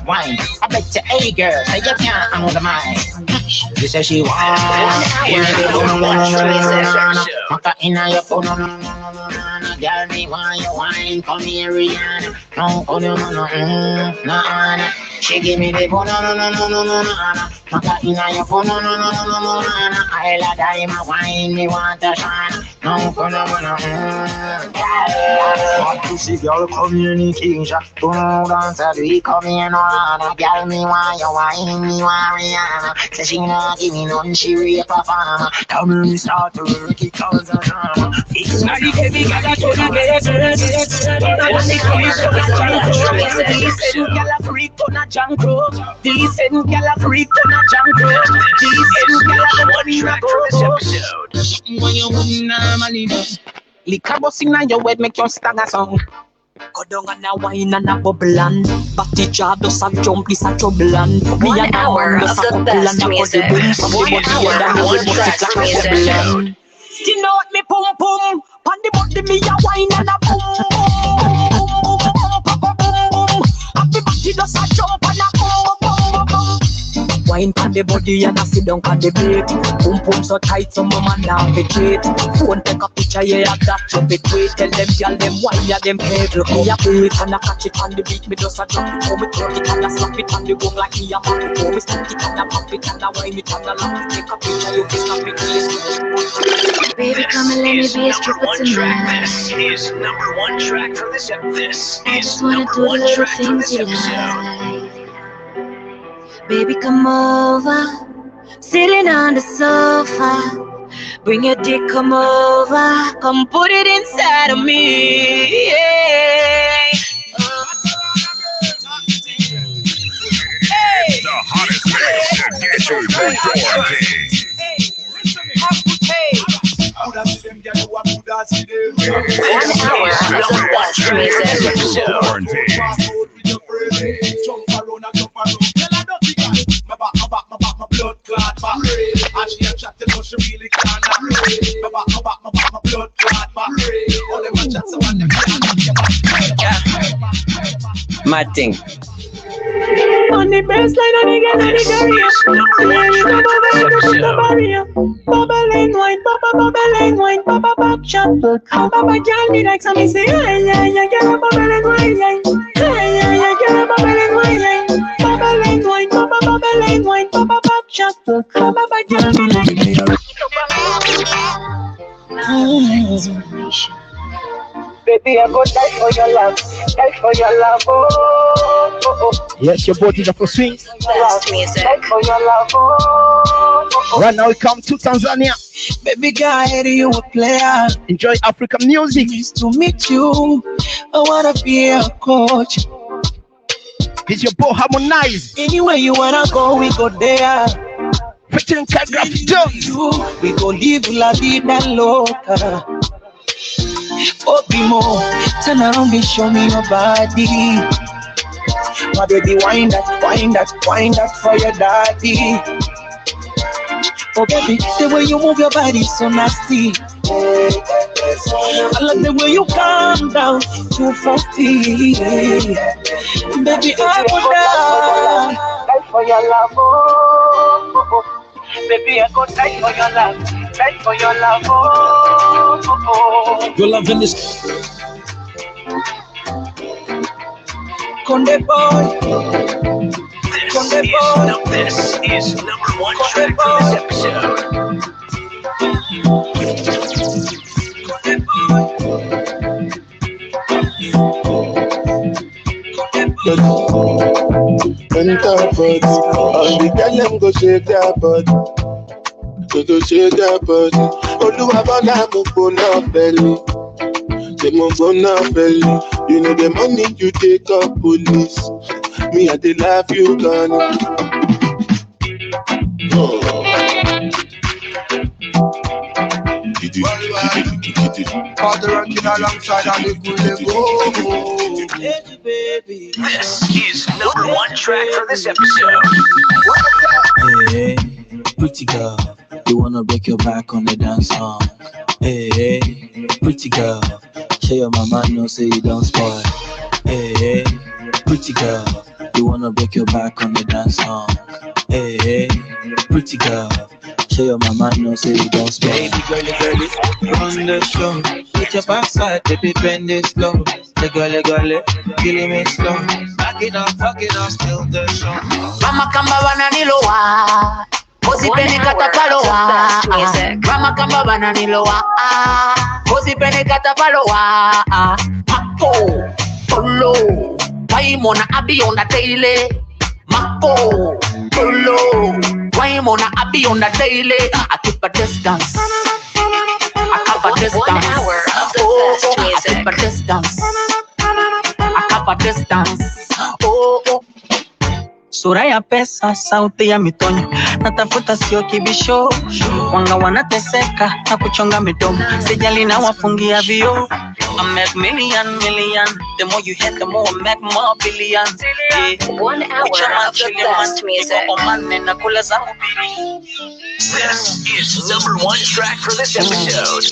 H: wine. I bet you, hey girl, say you can't on the mind. She says she wants. Fuck her in your phone, girl, me want you wine. Come here, Rihanna. No, no. She give me the phone, no. Maka inna your phone, no. I la die my wine, me want to shine. No, pussy girl communication. Don't dance at we come in on. Girl, me want your wine, me want Rihanna. Say she not give me none, she rape a farmer. Tell me start to work it cause a drama. It's not the baby girl I told her get it. Decent girl a freak on a junk road. Decent girl a freak on a junk road. Decent girl a the money track for this episode. When you normally know, liquor busting on your head make you stagger song. Go down and a wine and a bubble and Batty jar does a jump, this a trouble and
F: 1 hour of the best music. 1 hour of the best music.
H: You know what me pum pum, on the body me a wine and a boom boom. Happy batty does a jump and a boom. Wine on the body and a sit down on the bed. Boom boom so tight some man now veget. Phone take a picture yeah that you betray. Tell them y'all them why ya them head. Look me a pull it and a catch it on the beat. Me just a drop it, come it, throw it and a slap it on the gong like me a back it. Come it, stick it and a pop it and a wine it and a lock it. Take a picture you can snap it.
C: Baby, come and let me be a stripper tonight.
G: This is number one track for this episode. This
C: I
G: is
C: just wanna
G: number
C: do the
G: one
C: little
G: track for
C: things
G: this
C: you
G: episode.
C: like. Baby, come over, sitting on the sofa. Bring your dick, come over, come put it inside of me. Yeah.
I: The hottest mix to get you performing.
F: 1 hour of the best music.
J: Mad thing.
H: On the baseline and again and again. Bubbling wine, bubbling wine, back shot. Baba girl me like some say, yeah, get a bubbling wine, yeah, get a bubbling wine, bubbling wine, back shot. Baba girl me like. Baby, I go die for your love, oh.
A: Yes, your boy DJ Afro Swing.
F: Best music.
H: Die for your love, oh.
A: Right now we come to Tanzania.
H: Baby girl, you a player.
A: Enjoy African music.
H: Nice to meet you. I wanna be a coach.
A: It's your boy Harmonize.
H: Anywhere you wanna go, we go there.
A: Featuring Telegraph Jones.
H: We go live la vida loca. Oh, Bimo, turn around and show me your body. My baby, wind that for your daddy. Oh, baby, the way you move your body is so nasty. I love the way you calm down, 240. Baby, I would die for your love. Oh. Baby, I go die for your love, oh.
D: Your love in this.
H: Conde boy.
G: This is number one track for this episode.
E: Enter body, all the girl them go shake their body, go shake their body. Oluwabona mo gbona belly, say mo gbona belly. You know the money you take up police, me I dey love you gonna.
F: Father rocking alongside and the cool go.
G: This is number one track for this episode.
K: Hey, pretty girl, you wanna break your back on the dance song? Hey, pretty girl, show your mama no say you don't spoil. Hey, pretty girl, you wanna break your back on the dance song? Hey, pretty girl, show your mama no say you don't spoil. Baby girlie, run the show. Hit your backside, baby bend it slow. The girlie, killing me slow.
E: fucking up, still the show.
H: Mama kamba bananilowa. Kozi pene katapalowa. Mama kamba bananilowa. Kozi pene katapalowa. Mako, polo. Waimona abi on the daily. Mako, polo. Waimona abi on the daily. I keep a distance. I cover distance.
F: 1 hour of the best music.
H: I keep a distance. I cover distance. Sura ya pesa, sauti ya mitonyo, natafuta sio kibisho. Wanga wanateseka na kuchonga midomo, sijali na wafungia vio. I make million. The more you hit, the more I make more billion.
F: 1 hour of the best music.
G: This is number 1 track for this episode.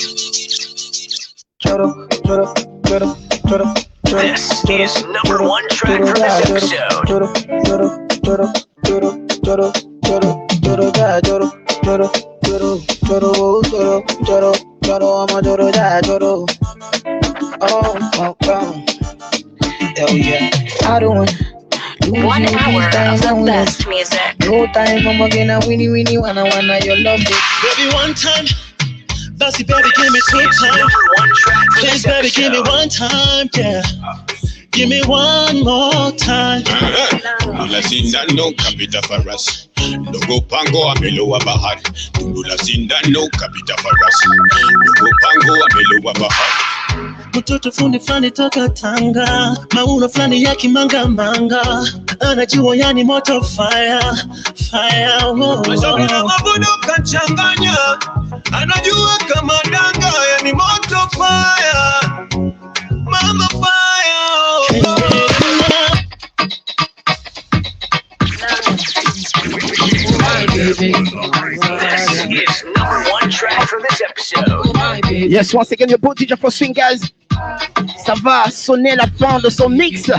G: This is number 1 track for this episode.
E: Hell yeah. I don't want
F: 1 hour of the best music.
E: no time, I'm again a winnie wanna your love it.
J: Baby, one time. Bossy baby, give me 2 time. Please baby, give me 1 time, yeah. Give me 1 more time.
I: Tundula sindano kapita faras. Dogo pango amelowa bahari. Tundula sindano kapita faras. Dogo pango amelowa bahari.
J: Mtoto fundi flani toka Tanga, mauno flani ya kimanga. Anajua yani moto fire.
L: Mashabiki na mabudu kachanganya. Anajua kama danga yani moto fire. Mama fire.
G: This is number 1 track for this episode.
A: Yes, once again, your boy DJ Afro Swing, guys. Ça va sonner la fin de son mix.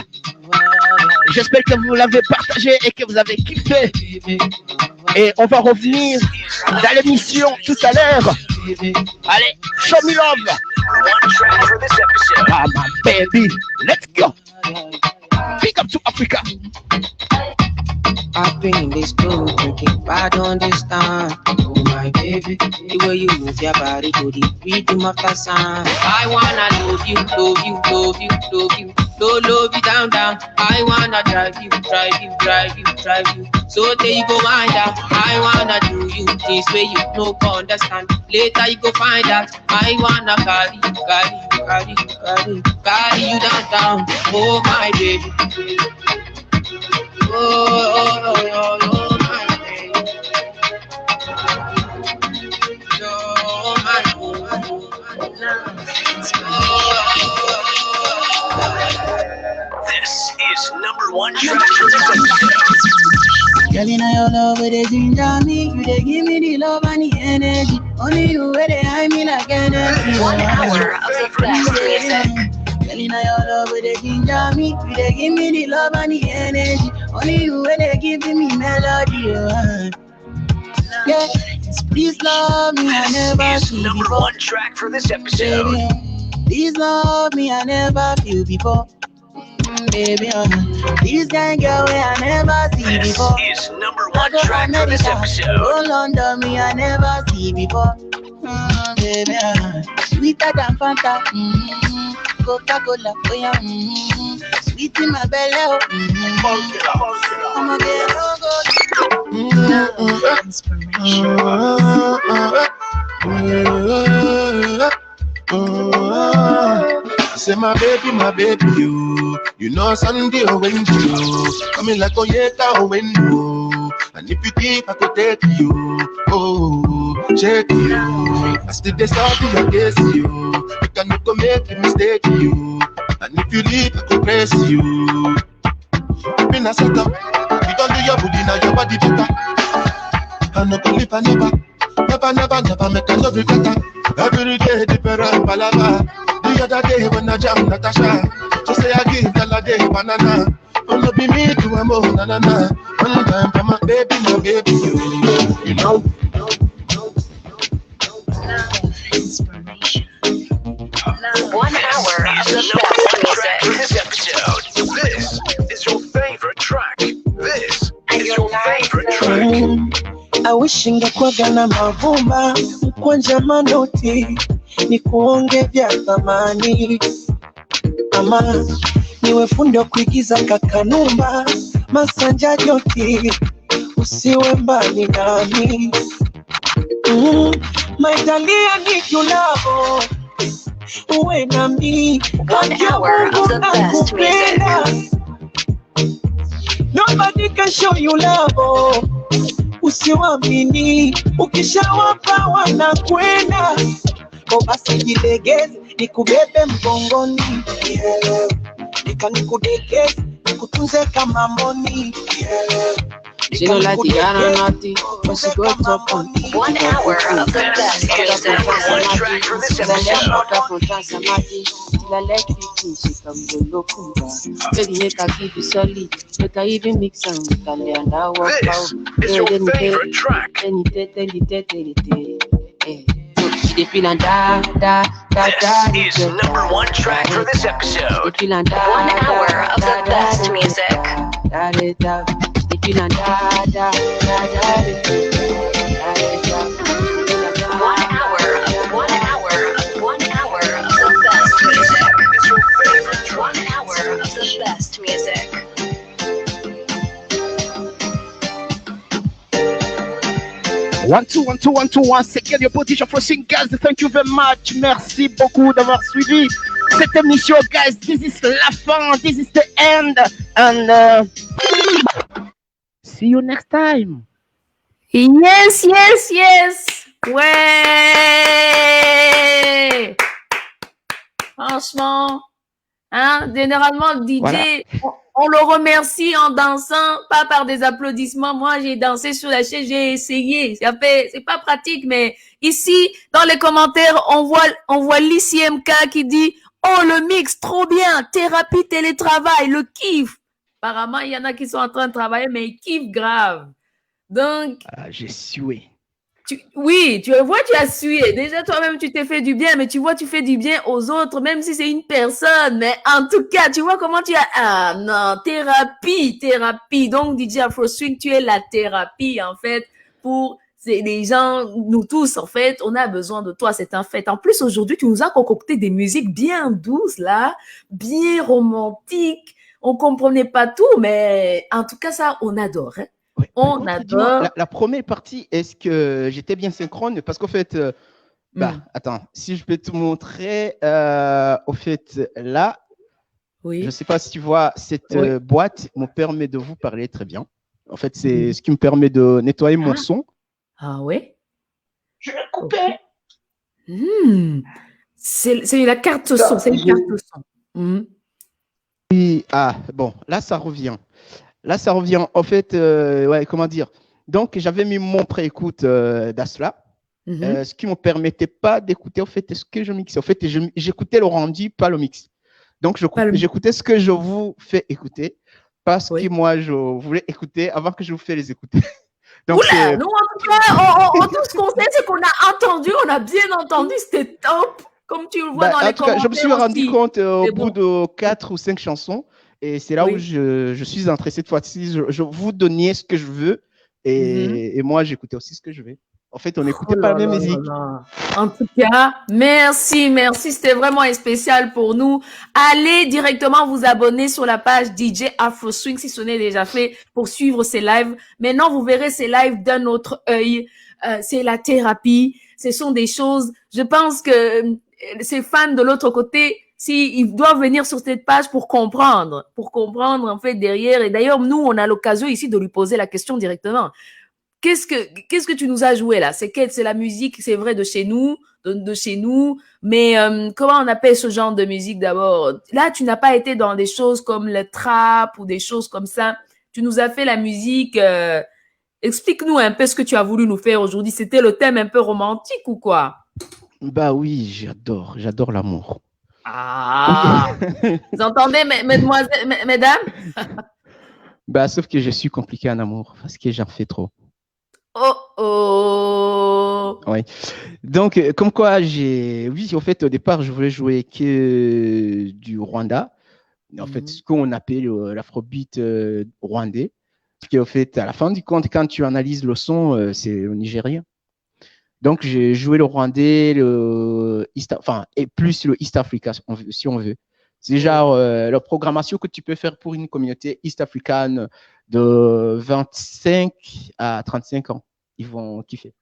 A: J'espère que vous l'avez partagé et que vous avez kiffé. Et on va revenir dans l'émission tout à l'heure. Allez, show me love.
G: 1 track for this episode.
A: Ah, my baby, let's go. Pick up to Africa.
E: I've been in this club drinking bad on this time. Oh my baby, the way you move your body to the rhythm of the sound. I wanna love you down. I wanna drive you. So there you go wind up. I wanna do you things where you no understand. Later you go find out. I wanna carry you down. Oh my baby. Oh, my baby. Oh, my
G: This is number 1 track for this episode.
E: Girl, in your love, where they ginger me, you they give me the love and the energy. Only you where they hide me like energy.
F: 1 hour of the best music.
E: Girl, in your love, where they ginger me, you they give me the love and the energy. Only you where they giving me melody. Yeah, please love me, I never
G: This is
E: see
G: number
E: before.
G: 1 track for this episode.
E: Baby, please love me, I never feel before. Baby, this kind girl where I never see
G: This
E: before.
G: is number 1 track for this episode.
E: Go London, me I never see before. Baby, sweeter than Fanta. Coca-Cola, oh yeah. Sweet in my belly, oh. I'ma get
L: Say my baby, you know Sunday when you coming like Oyeka when you, and if you think I could take you, oh, check you. I still dey sorry against you, you cannot go make a mistake you, and if you leave I could press you. Been a setup, you don't do your booty now your body better. I no go live I never make a love regret that. Every day different palava. The other day when I jam Natasha, she say I give girl a day banana. Oh no be me to a mo na na na. One time for my baby you know.
F: Inspiration. 1 hour of the best music.
G: For this episode, this is your
E: awishinga kwaga na mavumba mkwanja manoti ni kuonge vya thamani ama niwe fundi wa kuigiza kakanumba masanja joti usiwe mbali nami maitalia nikulavo uwe nami
F: 1 hour of the best music.
E: Nobody can show you love. Usiwamini, ukishawapa wanakwenda. Kwa basi jilegeze, nikubebe mgongoni. Nikudekeze, nikutunze kama mboni.
M: She don't like the naughty, but she go top on
F: 1 hour of the best music.
G: Number 1 track for this episode.
M: Till I let you think she come to look baby, make I keep it solid. Make I even mix some with a lay and I walk out.
G: This is your favorite track.
M: Tell it. She dey feel and da.
G: This is number 1 track for this episode.
F: 1 hour of the best music.
M: Da. She feel and da.
F: 1 hour of the best music.
G: It's your favorite track.
F: 1 hour of the best music.
A: One, two, once again, your position for sing, guys. Thank you very much. Merci beaucoup d'avoir suivi cette émission, guys. This is la fin. This is the end. And see you next time.
B: Yes. Ouais. Franchement, généralement, le DJ, voilà. On le remercie en dansant, pas par des applaudissements. Moi, j'ai dansé sur la chaise, j'ai essayé. C'est pas pratique, mais ici, dans les commentaires, on voit Lissi MK qui dit « Oh, le mix, trop bien, thérapie, télétravail, le kiff. » Apparemment, il y en a qui sont en train de travailler, mais ils kiffent grave. Donc...
A: j'ai sué.
B: Oui, tu vois, tu as sué. Déjà, toi-même, tu t'es fait du bien, mais tu vois, tu fais du bien aux autres, même si c'est une personne. Mais en tout cas, tu vois comment tu as... Ah non, thérapie. Donc, DJ Afro Swing, tu es la thérapie, en fait, pour les gens, nous tous, en fait, on a besoin de toi, c'est un fait. En plus, aujourd'hui, tu nous as concocté des musiques bien douces, là, bien romantiques. On comprenait pas tout, mais en tout cas, ça, on adore, hein.
A: Oui,
B: on adore.
A: La première partie, est-ce que j'étais bien synchrone? Parce qu'au fait, attends, si je peux te montrer, au fait, là, oui. Je ne sais pas si tu vois, cette boîte me permet de vous parler très bien. En fait, c'est ce qui me permet de nettoyer mon son.
B: Ah oui?
E: Je vais couper.
B: C'est la carte son, c'est une carte son.
A: Oui, bon, là, ça revient. En fait, comment dire. Donc, j'avais mis mon préécoute d'Asla, ce qui ne me permettait pas d'écouter, en fait, ce que je mixais. En fait, j'écoutais le rendu, pas le mix. Donc, j'écoutais ce que je vous fais écouter, parce que moi, je voulais écouter avant que je vous fasse les écouter. Donc,
B: oula, nous, en tout cas, tout ce qu'on sait, c'est qu'on a entendu, on a bien entendu, c'était top, comme tu le vois dans les commentaires.
A: Je me suis rendu compte au bout de 4 ou 5 chansons. Et c'est là où je suis entré cette fois-ci. Je vous donnais ce que je veux et moi, j'écoutais aussi ce que je veux. En fait, on n'écoutait pas la même musique.
B: En tout cas, merci. C'était vraiment spécial pour nous. Allez directement vous abonner sur la page DJ Afro Swing si ce n'est déjà fait pour suivre ces lives. Maintenant, vous verrez ces lives d'un autre œil. C'est la thérapie. Ce sont des choses, je pense que ces fans de l'autre côté, ils doivent venir sur cette page pour comprendre en fait derrière. Et d'ailleurs, nous, on a l'occasion ici de lui poser la question directement. Qu'est-ce que tu nous as joué là? C'est la musique, c'est vrai, de chez nous, mais comment on appelle ce genre de musique d'abord? Là, tu n'as pas été dans des choses comme le trap ou des choses comme ça. Tu nous as fait la musique. Explique-nous un peu ce que tu as voulu nous faire aujourd'hui. C'était le thème un peu romantique ou quoi?
A: Bah oui, j'adore l'amour.
B: Ah, vous entendez, mesdames?
A: Bah, sauf que je suis compliqué en amour parce que j'en fais trop.
B: Oh.
A: Oui. Donc, comme quoi, oui, en fait, au départ, je voulais jouer que du Rwanda. En fait, ce qu'on appelle l'afrobeat rwandais. qu'en fait, à la fin du compte, quand tu analyses le son, c'est le nigérien. Donc, j'ai joué le rwandais, et plus le East Africa, si on veut. C'est genre la programmation que tu peux faire pour une communauté East africaine de 25 à 35 ans. Ils vont kiffer.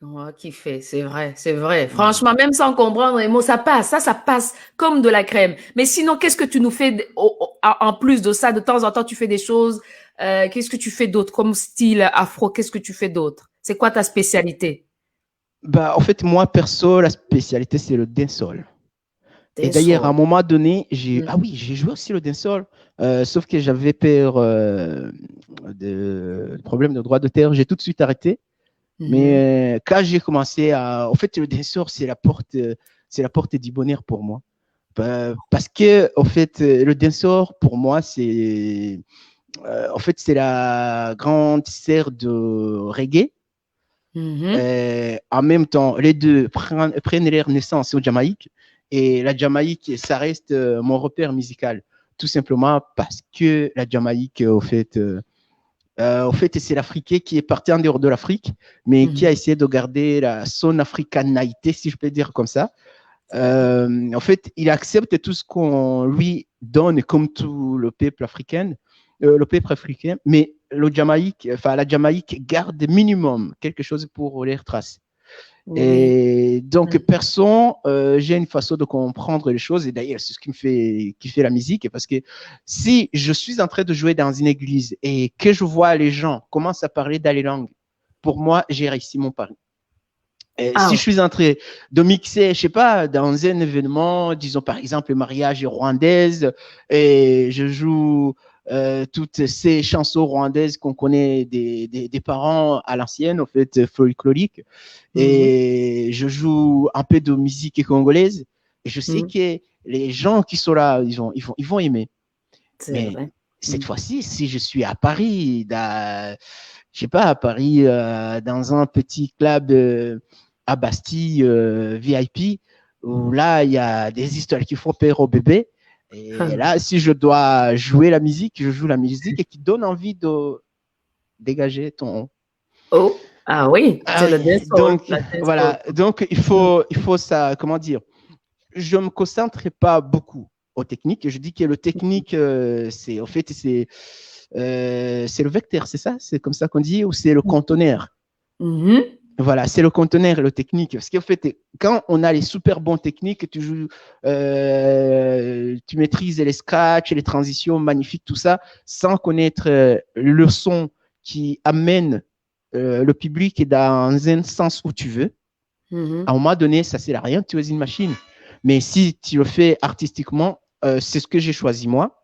B: Oh, kiffer, c'est vrai, c'est vrai. Franchement, même sans comprendre les mots, ça passe. Ça passe comme de la crème. Mais sinon, qu'est-ce que tu nous fais en plus de ça? De temps en temps, tu fais des choses. Qu'est-ce que tu fais d'autre comme style afro? Qu'est-ce que tu fais d'autre? C'est quoi ta spécialité?
A: Bah, en fait, moi, perso, la spécialité, c'est le dancehall. Et d'ailleurs, à un moment donné, j'ai joué aussi le dancehall, sauf que j'avais peur de problèmes de droit d'auteur. J'ai tout de suite arrêté. Mais quand j'ai commencé en fait, le dancehall, c'est la porte du bonheur pour moi. Parce que, en fait, le dancehall, pour moi, c'est la grande sœur de reggae. En même temps, les deux prennent leur naissance au Jamaïque. Et la Jamaïque, ça reste mon repère musical, tout simplement parce que la Jamaïque, au fait, c'est l'Africain qui est parti en dehors de l'Afrique, mais qui a essayé de garder son africanité, si je peux dire comme ça. En fait, il accepte tout ce qu'on lui donne, comme tout le peuple africain, mais la Jamaïque garde minimum quelque chose pour les traces. Et donc, perso, j'ai une façon de comprendre les choses. Et d'ailleurs, c'est ce qui me fait kiffer la musique. Parce que si je suis en train de jouer dans une église et que je vois les gens commencent à parler dans les langues, pour moi, j'ai réussi mon pari. Si je suis en train de mixer, je sais pas, dans un événement, disons par exemple, le mariage rwandaise, et je joue toutes ces chansons rwandaises qu'on connaît des parents à l'ancienne, en fait, folklorique. Et je joue un peu de musique congolaise. Et je sais que les gens qui sont là, ils vont aimer. Mais cette fois-ci, si je suis à Paris, je sais pas, à Paris, dans un petit club à Bastille, VIP, où là, il y a des histoires qui font peur au bébé. Et là, si je dois jouer la musique, je joue la musique qui donne envie de dégager ton.
B: Oh, ah oui, c'est le dancehall.
A: Donc, voilà. Donc, il faut ça, comment dire. Je ne me concentre pas beaucoup aux techniques. Je dis que le technique, c'est le vecteur, c'est ça? C'est comme ça qu'on dit? Ou c'est le conteneur? Voilà, c'est le conteneur et le technique. Parce qu'en fait, quand on a les super bons techniques, tu joues, tu maîtrises les scratchs, les transitions magnifiques, tout ça, sans connaître le son qui amène le public dans un sens où tu veux. À un moment donné, ça ne sert à rien, tu es une machine. Mais si tu le fais artistiquement, c'est ce que j'ai choisi moi.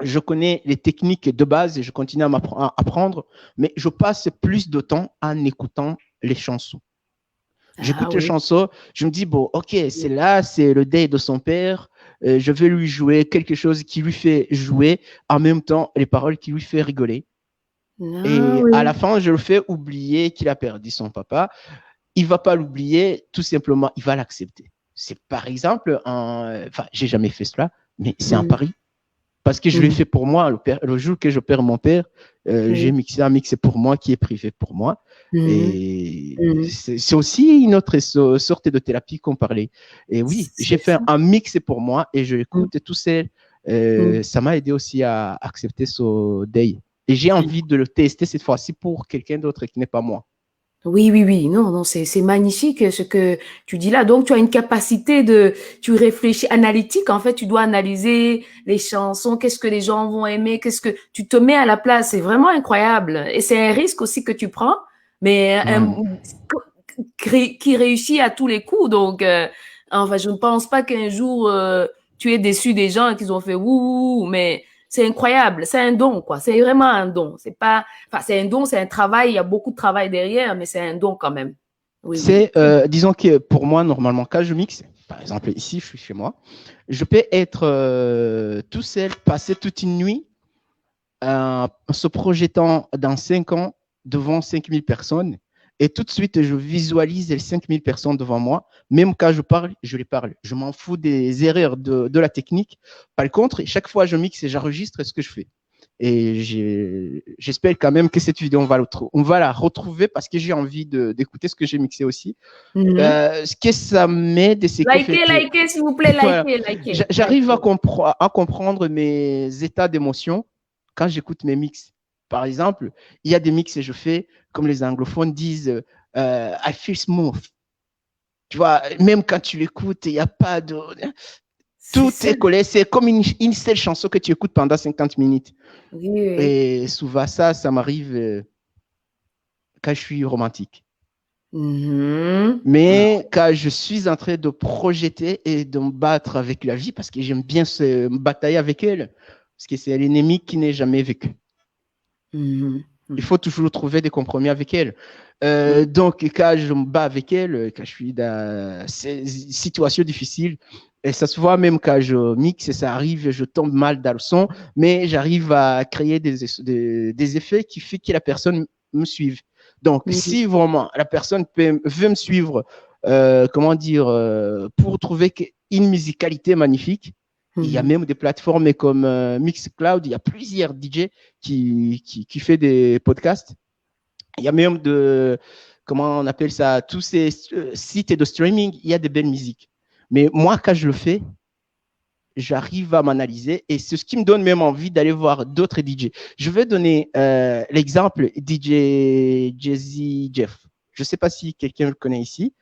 A: Je connais les techniques de base et je continue à apprendre, mais je passe plus de temps en écoutant les chansons. J'écoute les chansons, je me dis, bon, ok, c'est le deuil de son père, je vais lui jouer quelque chose qui lui fait jouer, en même temps, les paroles qui lui fait rigoler. À la fin, je le fais oublier qu'il a perdu son papa. Il va pas l'oublier, tout simplement, il va l'accepter. C'est par exemple, j'ai jamais fait cela, mais c'est un pari. Parce que je l'ai fait pour moi, le jour que je perds mon père, j'ai mixé un mix pour moi qui est privé pour moi. Et c'est aussi une autre sorte de thérapie qu'on parlait. Et oui, j'ai fait un mix pour moi et je l'écoute tout seul. Ça m'a aidé aussi à accepter ce deuil. Et j'ai envie de le tester cette fois-ci pour quelqu'un d'autre qui n'est pas moi.
B: Oui, non, c'est magnifique ce que tu dis là. Donc, tu as une capacité tu réfléchis analytique. En fait, tu dois analyser les chansons, qu'est-ce que les gens vont aimer, qu'est-ce que tu te mets à la place. C'est vraiment incroyable. Et c'est un risque aussi que tu prends, mais qui réussit à tous les coups. Donc, je ne pense pas qu'un jour, tu es déçu des gens qui ont fait ouh, mais c'est incroyable, c'est un don, quoi. C'est vraiment un don. C'est un don, c'est un travail. Il y a beaucoup de travail derrière, mais c'est un don quand même.
A: Disons que pour moi, normalement, quand je mixe, par exemple, ici, je suis chez moi, je peux être tout seul, passer toute une nuit en se projetant dans 5 ans devant 5000 personnes. Et tout de suite, je visualise les 5000 personnes devant moi. Même quand je parle, je les parle. Je m'en fous des erreurs de la technique. Par contre, chaque fois, je mixe et j'enregistre ce que je fais. Et j'espère quand même que cette vidéo, on va la retrouver parce que j'ai envie d'écouter ce que j'ai mixé aussi. Ce que ça m'aide, c'est que...
B: Likez, s'il vous plaît,
A: voilà,
B: likez.
A: J'arrive à comprendre mes états d'émotion quand j'écoute mes mix. Par exemple, il y a des mix que je fais, comme les anglophones disent, I feel smooth. Tu vois, même quand tu l'écoutes, il n'y a pas de... Tout est collé, c'est comme une seule chanson que tu écoutes pendant 50 minutes.
B: Oui.
A: Et souvent, ça m'arrive quand je suis romantique. Mais quand je suis en train de projeter et de me battre avec la vie, parce que j'aime bien me batailler avec elle, parce que c'est l'ennemi qui n'est jamais vécu. Il faut toujours trouver des compromis avec elle. Donc, quand je me bats avec elle, quand je suis dans ces situations difficiles, et ça se voit même quand je mixe, ça arrive, je tombe mal dans le son, mais j'arrive à créer des effets qui font que la personne me suive. Donc, si vraiment la personne veut me suivre, pour trouver une musicalité magnifique, il y a même des plateformes comme Mixcloud, il y a plusieurs DJ qui fait des podcasts. Il y a même comment on appelle ça, tous ces sites de streaming, il y a des belles musiques. Mais moi, quand je le fais, j'arrive à m'analyser et c'est ce qui me donne même envie d'aller voir d'autres DJ. Je vais donner l'exemple DJ Jazzy Jeff. Je ne sais pas si quelqu'un le connaît ici.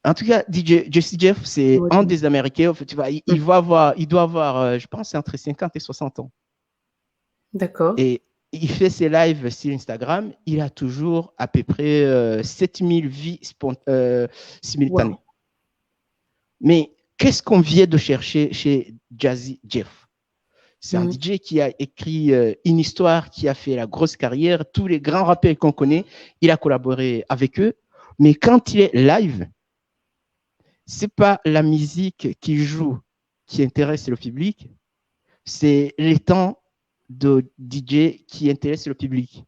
A: En tout cas, DJ Jazzy Jeff, c'est un des Américains. En fait, il doit avoir, je pense, entre 50 et 60 ans.
B: D'accord.
A: Et il fait ses lives sur Instagram. Il a toujours à peu près 7000 vies simultanées. Wow. Mais qu'est-ce qu'on vient de chercher chez Jazzy Jeff? C'est un DJ qui a écrit une histoire, qui a fait la grosse carrière. Tous les grands rappeurs qu'on connaît, il a collaboré avec eux. Mais quand il est live, c'est pas la musique qu'il joue qui intéresse le public, c'est les temps de DJ qui intéresse le public.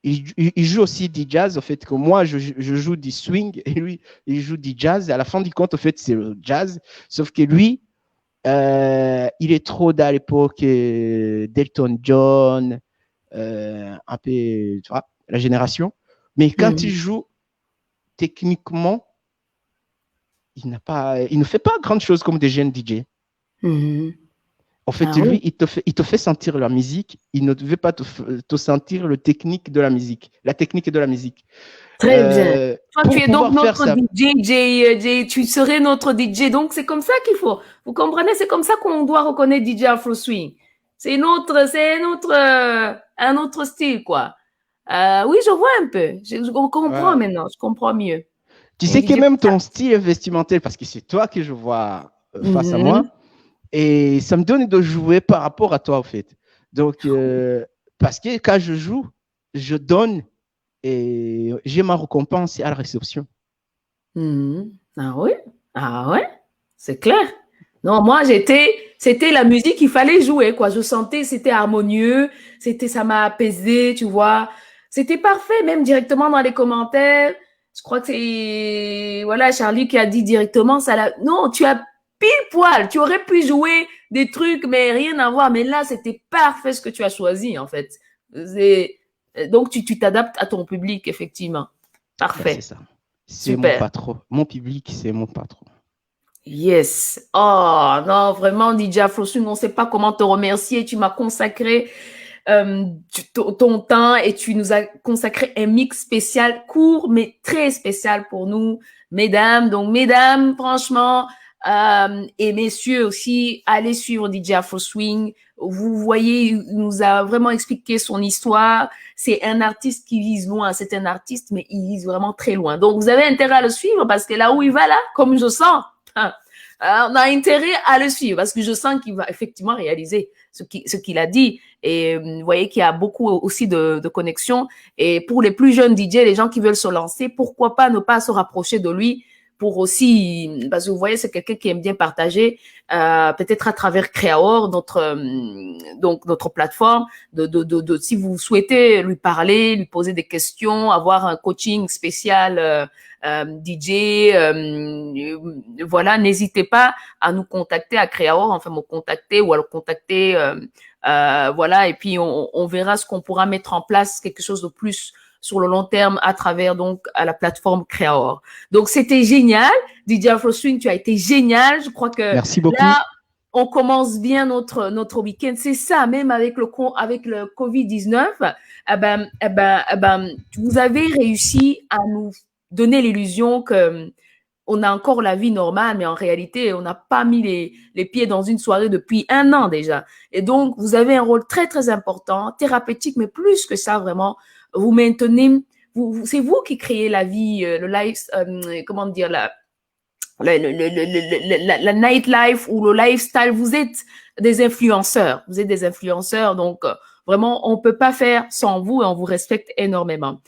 A: Il joue aussi du jazz, en fait, que moi, je joue du swing et lui, il joue du jazz. Et à la fin du compte, en fait, c'est le jazz. Sauf que lui, il est trop dans l'époque d'Elton John, un peu, tu vois, la génération. Mais quand il joue, techniquement, il ne fait pas grande chose comme des jeunes DJ. En fait, lui, il te fait sentir la musique. Il ne veut pas te sentir la technique de la musique.
B: Très bien. Toi, tu es donc notre DJ. Tu serais notre DJ. Donc, c'est comme ça qu'il faut. Vous comprenez? C'est comme ça qu'on doit reconnaître DJ Afro Swing. C'est un autre style, quoi. Oui, je vois un peu. Je comprends maintenant. Je comprends mieux.
A: Tu sais que même ton style vestimentaire, parce que c'est toi que je vois face à moi, et ça me donne de jouer par rapport à toi, en fait. Donc, parce que quand je joue, je donne et j'ai ma récompense à la réception.
B: Ah ouais, c'est clair. Non, moi, c'était la musique qu'il fallait jouer, quoi. Je sentais, c'était harmonieux, ça m'a apaisé, tu vois. C'était parfait, même directement dans les commentaires. Je crois que c'est, voilà, Charlie qui a dit directement, non, tu as pile poil. Tu aurais pu jouer des trucs, mais rien à voir. Mais là, c'était parfait ce que tu as choisi, en fait. Donc, tu t'adaptes à ton public, effectivement. Parfait.
A: C'est ça. C'est mon patron. Mon public, c'est mon patron.
B: Yes. Oh, non, vraiment, DJ Afro Swing, on ne sait pas comment te remercier. Tu m'as consacré ton temps et tu nous as consacré un mix spécial, court, mais très spécial pour nous, mesdames. Donc, mesdames, franchement, et messieurs aussi, allez suivre DJ Afro Swing. Vous voyez, il nous a vraiment expliqué son histoire. C'est un artiste qui vise loin. C'est un artiste, mais il vise vraiment très loin. Donc, vous avez intérêt à le suivre parce que là où il va, là, comme je sens, on a intérêt à le suivre parce que je sens qu'il va effectivement réaliser ce qu'il a dit. Et vous voyez qu'il y a beaucoup aussi de connexions. Et pour les plus jeunes DJ, les gens qui veulent se lancer, pourquoi pas ne pas se rapprocher de lui pour aussi, parce que vous voyez, c'est quelqu'un qui aime bien partager, peut-être à travers Créaor, donc notre plateforme, si vous souhaitez lui parler, lui poser des questions, avoir un coaching spécial DJ, voilà, n'hésitez pas à nous contacter à Créaor, enfin me contacter ou à le contacter, voilà, et puis on verra ce qu'on pourra mettre en place, quelque chose de plus sur le long terme à travers donc à la plateforme Créaor. Donc c'était génial, DJ Afro Swing, tu as été génial. Je crois que
A: Merci beaucoup.
B: là on commence bien notre week-end. C'est ça, même avec le Covid-19, vous avez réussi à nous donner l'illusion que on a encore la vie normale, mais en réalité, on n'a pas mis les pieds dans une soirée depuis 1 an déjà. Et donc, vous avez un rôle très, très important, thérapeutique, mais plus que ça, vraiment, vous maintenez, c'est vous qui créez la vie, le life, comment dire, la nightlife ou le lifestyle. Vous êtes des influenceurs. Vous êtes des influenceurs, donc vraiment, on peut pas faire sans vous et on vous respecte énormément.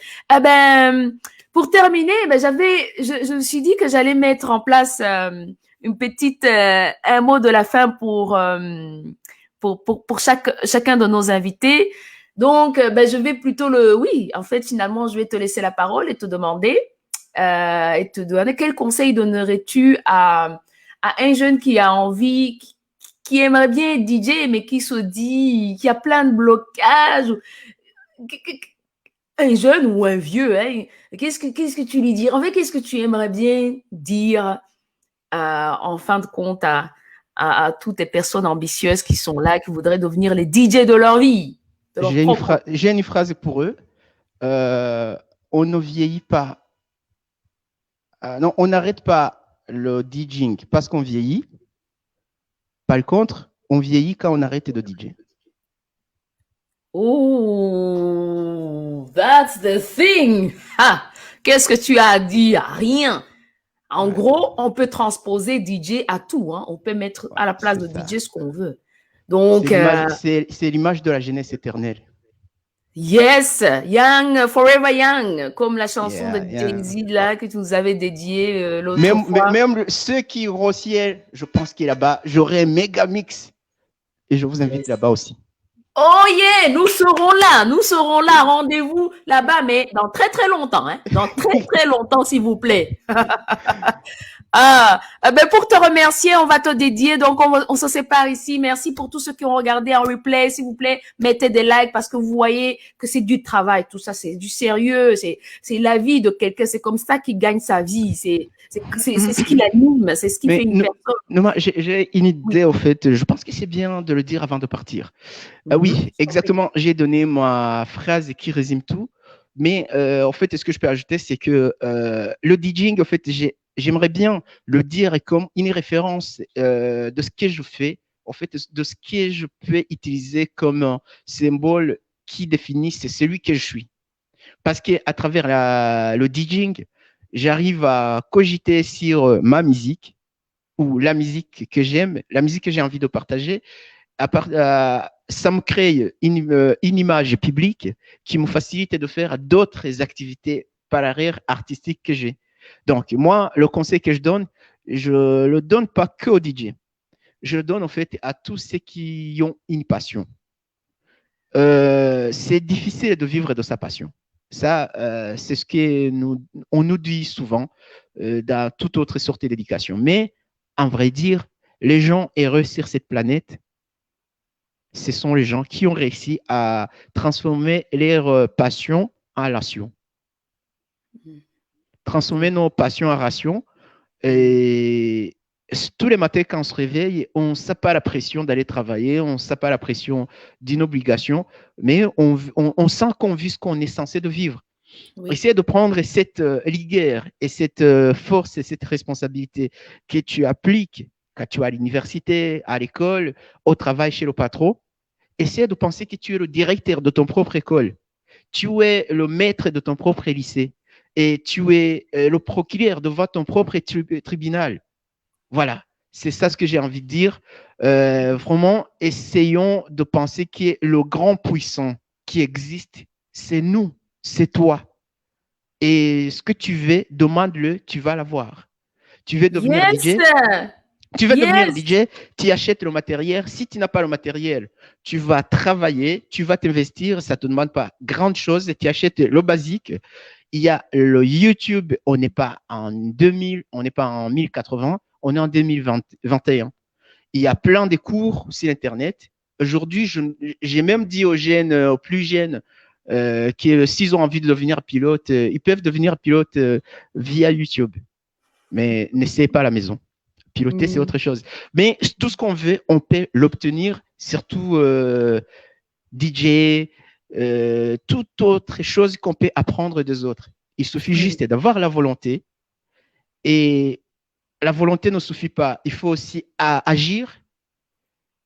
B: Pour terminer, je me suis dit que j'allais mettre en place une petite un mot de la fin pour chacun de nos invités. Donc, je vais plutôt finalement, je vais te laisser la parole et te demander quel conseil donnerais-tu à un jeune qui a envie, qui aimerait bien être DJ, mais qui se dit, qui a plein de blocages. Un jeune ou un vieux, hein, qu'est-ce que tu lui dis? En fait, qu'est-ce que tu aimerais bien dire en fin de compte à toutes les personnes ambitieuses qui sont là, qui voudraient devenir les DJ de leur vie?
A: J'ai une phrase pour eux. On ne vieillit pas. Non, on n'arrête pas le DJing parce qu'on vieillit. Par contre, on vieillit quand on arrête de DJ.
B: Oh, that's the thing. Qu'est-ce que tu as à dire? Rien. En gros, on peut transposer DJ à tout. Hein. On peut mettre à la place de DJ ce qu'on veut. Donc,
A: c'est l'image de la jeunesse éternelle.
B: Yes, young, forever young, comme la chanson de Jay-Z là que tu nous avais dédiée l'autre fois.
A: Même ceux qui iront au ciel, je pense qu'il est là-bas, j'aurai un méga mix et je vous invite là-bas aussi.
B: Oh yeah, nous serons là, rendez-vous là-bas, mais dans très très longtemps, hein, dans très très longtemps s'il vous plaît. Pour te remercier, on va te dédier, donc on se sépare ici. Merci pour tous ceux qui ont regardé en replay, s'il vous plaît, mettez des likes parce que vous voyez que c'est du travail, tout ça, c'est du sérieux, c'est la vie de quelqu'un, c'est comme ça qu'il gagne sa vie, c'est ce qui l'anime, c'est ce qui fait une personne.
A: J'ai une idée au fait, je pense que c'est bien de le dire avant de partir. Oui, exactement, j'ai donné ma phrase qui résume tout, mais en fait, ce que je peux ajouter, c'est que le DJing, en fait, j'aimerais bien le dire comme une référence de ce que je fais, en fait, de ce que je peux utiliser comme un symbole qui définit c'est celui que je suis. Parce qu'à travers le DJing, j'arrive à cogiter sur ma musique ou la musique que j'aime, la musique que j'ai envie de partager. Ça me crée une image publique qui me facilite de faire d'autres activités par arrière artistiques que j'ai. Donc, moi, le conseil que je le donne pas que aux DJ. Je le donne en fait à tous ceux qui ont une passion. C'est difficile de vivre de sa passion. Ça, c'est ce qu'on nous dit souvent dans toute autre sorte d'éducation. Mais, en vrai dire, les gens heureux sur cette planète, ce sont les gens qui ont réussi à transformer leur passion en ration. Transformer nos passions en ration. Et tous les matins, quand on se réveille, on ne sent pas la pression d'aller travailler, on ne sent pas la pression d'une obligation, mais on sent qu'on vit ce qu'on est censé de vivre. Oui. Essayer de prendre cette rigueur et cette force et cette responsabilité que tu appliques quand tu es à l'université, à l'école, au travail chez le patron. Essayer de penser que tu es le directeur de ton propre école. Tu es le maître de ton propre lycée. Et tu es le procureur devant ton propre tribunal. Voilà, c'est ça ce que j'ai envie de dire. Vraiment, essayons de penser que le grand puissant qui existe, c'est nous, c'est toi. Et ce que tu veux, demande-le, tu vas l'avoir. Tu veux devenir
B: Yes.
A: DJ? Tu veux devenir
B: Yes.
A: DJ, tu achètes le matériel. Si tu n'as pas le matériel, tu vas travailler, tu vas t'investir. Ça ne te demande pas grande chose. Tu achètes le basique. Il y a le YouTube. On n'est pas en 2000, on n'est pas en 1080, on est en 2021. Il y a plein de cours sur Internet. Aujourd'hui, j'ai même dit aux jeunes, aux plus jeunes, s'ils ont envie de devenir pilote, ils peuvent devenir pilote via YouTube. Mais n'essayez pas à la maison. Piloter, c'est autre chose. Mais tout ce qu'on veut, on peut l'obtenir, surtout DJ, toute autre chose qu'on peut apprendre des autres. Il suffit juste d'avoir la volonté. Et la volonté ne suffit pas. Il faut aussi agir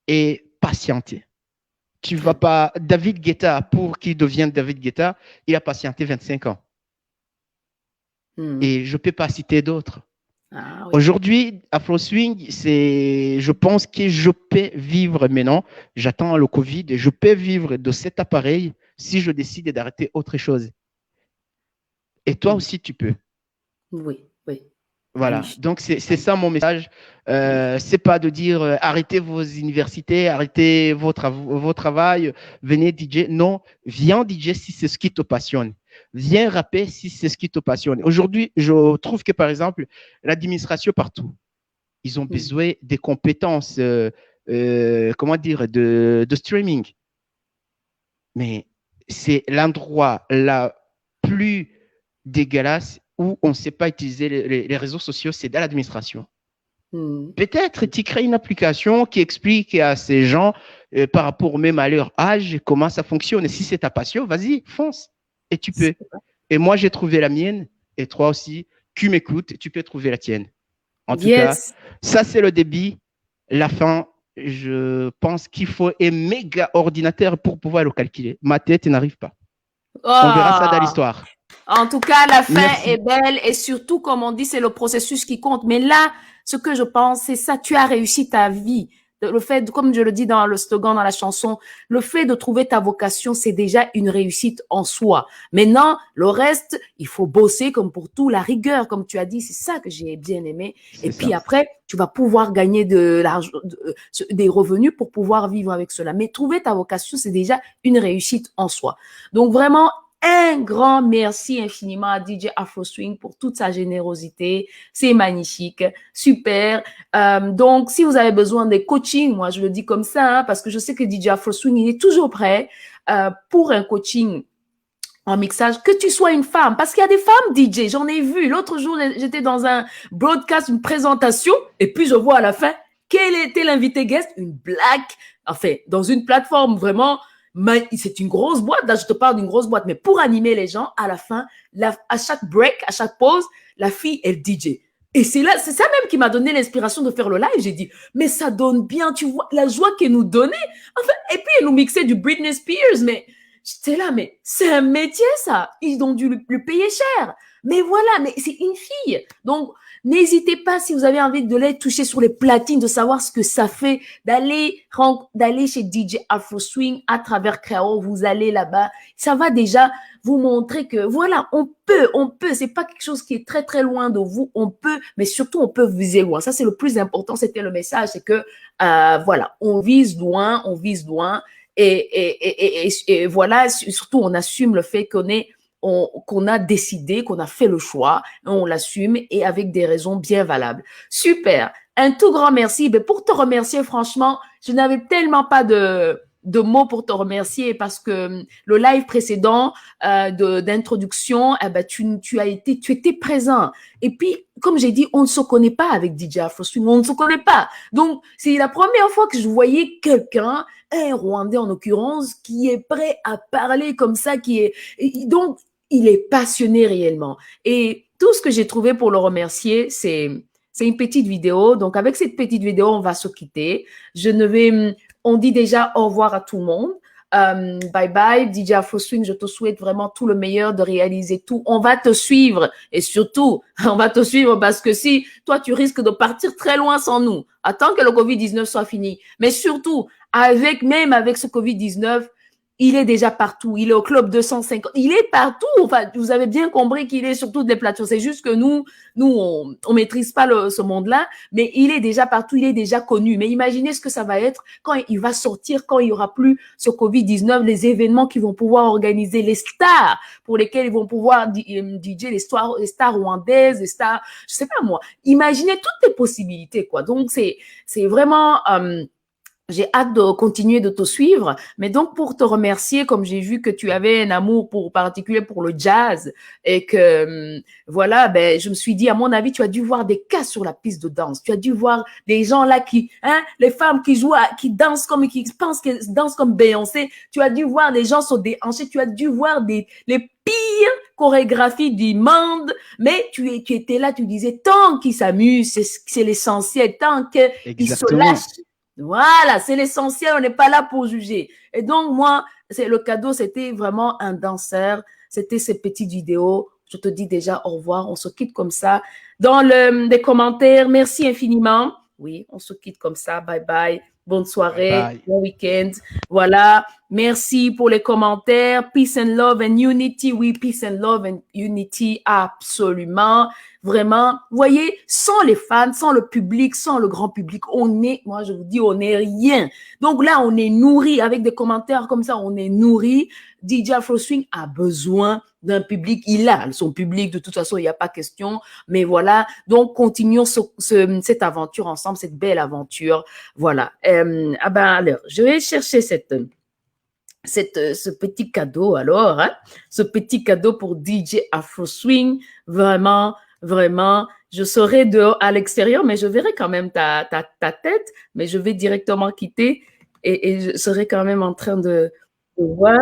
A: et patienter. Tu vas pas. David Guetta, pour qu'il devienne David Guetta, il a patienté 25 ans. Et je ne peux pas citer d'autres.
B: Ah, oui.
A: Aujourd'hui, Afro Swing, je pense que je peux vivre maintenant. J'attends le Covid et je peux vivre de cet appareil si je décide d'arrêter autre chose. Et toi aussi, tu peux.
B: Oui, oui.
A: Voilà.
B: Oui.
A: Donc, c'est ça mon message. C'est pas de dire arrêtez vos universités, arrêtez vos travail, venez DJ. Non, viens DJ si c'est ce qui te passionne. Viens rapper si c'est ce qui te passionne. Aujourd'hui, je trouve que, par exemple, l'administration partout, ils ont besoin des compétences, comment dire, de streaming. Mais c'est l'endroit la plus dégueulasse où on ne sait pas utiliser les réseaux sociaux, c'est dans l'administration. Peut-être tu crées une application qui explique à ces gens, par rapport même à leur âge, comment ça fonctionne. Et si c'est ta passion, vas-y, fonce. Et tu peux. Et moi, j'ai trouvé la mienne. Et toi aussi, tu m'écoutes, tu peux trouver la tienne. En tout cas, ça, c'est le début. La fin, je pense qu'il faut un méga ordinateur pour pouvoir le calculer. Ma tête n'arrive pas. On verra ça dans l'histoire.
B: En tout cas, la fin
A: Merci.
B: est belle et surtout, comme on dit, c'est le processus qui compte. Mais là, ce que je pense, c'est ça, tu as réussi ta vie. Le fait, comme je le dis dans le slogan, dans la chanson, le fait de trouver ta vocation, c'est déjà une réussite en soi. Maintenant, le reste, il faut bosser comme pour tout, la rigueur, comme tu as dit, c'est ça que j'ai bien aimé. Et puis après, tu vas pouvoir gagner de l'argent, des revenus pour pouvoir vivre avec cela. Mais trouver ta vocation, c'est déjà une réussite en soi. Donc vraiment, un grand merci infiniment à DJ Afro Swing pour toute sa générosité. C'est magnifique, super. Donc, si vous avez besoin des coachings, moi je le dis comme ça, hein, parce que je sais que DJ Afro Swing, il est toujours prêt pour un coaching en mixage, que tu sois une femme, parce qu'il y a des femmes DJ, j'en ai vu. L'autre jour, j'étais dans un broadcast, une présentation, et puis je vois à la fin, quel était l'invité guest? Une black, enfin, dans une plateforme vraiment... c'est une grosse boîte, là je te parle d'une grosse boîte, mais pour animer les gens, à la fin, à chaque break, à chaque pause, la fille, elle DJ. Et c'est ça même qui m'a donné l'inspiration de faire le live. J'ai dit, mais ça donne bien, tu vois, la joie qu'elle nous donnait. Enfin, et puis elle nous mixait du Britney Spears, mais j'étais là, mais c'est un métier ça. Ils ont dû le payer cher. Mais voilà, mais c'est une fille. Donc, n'hésitez pas, si vous avez envie de les toucher sur les platines, de savoir ce que ça fait, d'aller chez DJ Afro Swing à travers Créo. Vous allez là-bas. Ça va déjà vous montrer que voilà, on peut. C'est pas quelque chose qui est très, très loin de vous. On peut, mais surtout, on peut viser loin. Ça, c'est le plus important. C'était le message. C'est que, voilà, on vise loin. Et voilà, surtout, on assume le fait qu'on a décidé, qu'on a fait le choix, on l'assume et avec des raisons bien valables. Super. Un tout grand merci. Ben, pour te remercier, franchement, je n'avais tellement pas de mots pour te remercier parce que le live précédent d'introduction, tu étais présent. Et puis, comme j'ai dit, on ne se connaît pas avec DJ Afro Swing, on ne se connaît pas. Donc, c'est la première fois que je voyais quelqu'un, un Rwandais en l'occurrence, qui est prêt à parler comme ça, donc, il est passionné réellement. Et tout ce que j'ai trouvé pour le remercier, c'est une petite vidéo. Donc, avec cette petite vidéo, on va se quitter. On dit déjà au revoir à tout le monde. Bye bye, DJ Afro Swing, je te souhaite vraiment tout le meilleur, de réaliser tout. On va te suivre et surtout, on va te suivre parce que si toi, tu risques de partir très loin sans nous, attends que le Covid-19 soit fini. Mais surtout, même avec ce Covid-19, il est déjà partout. Il est au club 250. Il est partout. Enfin, vous avez bien compris qu'il est sur toutes les plateformes. C'est juste que nous, on maîtrise pas ce monde-là, mais il est déjà partout. Il est déjà connu. Mais imaginez ce que ça va être quand il va sortir, quand il y aura plus ce Covid-19, les événements qu'ils vont pouvoir organiser, les stars pour lesquels ils vont pouvoir DJ, les stars rwandaises, les stars, je sais pas moi. Imaginez toutes les possibilités, quoi. Donc, c'est vraiment, j'ai hâte de continuer de te suivre, mais donc pour te remercier, comme j'ai vu que tu avais un amour particulier pour le jazz et que voilà, ben je me suis dit, à mon avis, tu as dû voir des cas sur la piste de danse, tu as dû voir des gens là les femmes qui jouent, qui dansent qui pensent qu'elles dansent comme Beyoncé, tu as dû voir des gens sur des hanches, tu as dû voir les pires chorégraphies du monde, mais tu étais là, tu disais tant qu'ils s'amusent, c'est l'essentiel, tant qu'ils se lâchent. Voilà, c'est l'essentiel, on n'est pas là pour juger. Et donc, moi, le cadeau, c'était vraiment un danseur, c'était ces petites vidéos. Je te dis déjà au revoir, on se quitte comme ça. Dans les commentaires, merci infiniment. Oui, on se quitte comme ça, bye bye. Bonne soirée,
A: Bye bye.
B: bon week-end. Voilà, merci pour les commentaires. Peace and love and unity. Oui, peace and love and unity, absolument. Vraiment, vous voyez, sans les fans, sans le public, sans le grand public, moi je vous dis, on n'est rien. Donc là, on est nourri avec des commentaires comme ça, on est nourri. DJ Afro Swing a besoin d'un public, il a son public, de toute façon, il n'y a pas question, mais voilà, donc continuons cette aventure ensemble, cette belle aventure, voilà. Alors, je vais chercher ce petit cadeau alors, hein, ce petit cadeau pour DJ Afro Swing, vraiment, je serai dehors à l'extérieur, mais je verrai quand même ta tête, mais je vais directement quitter et je serai quand même en train de voir.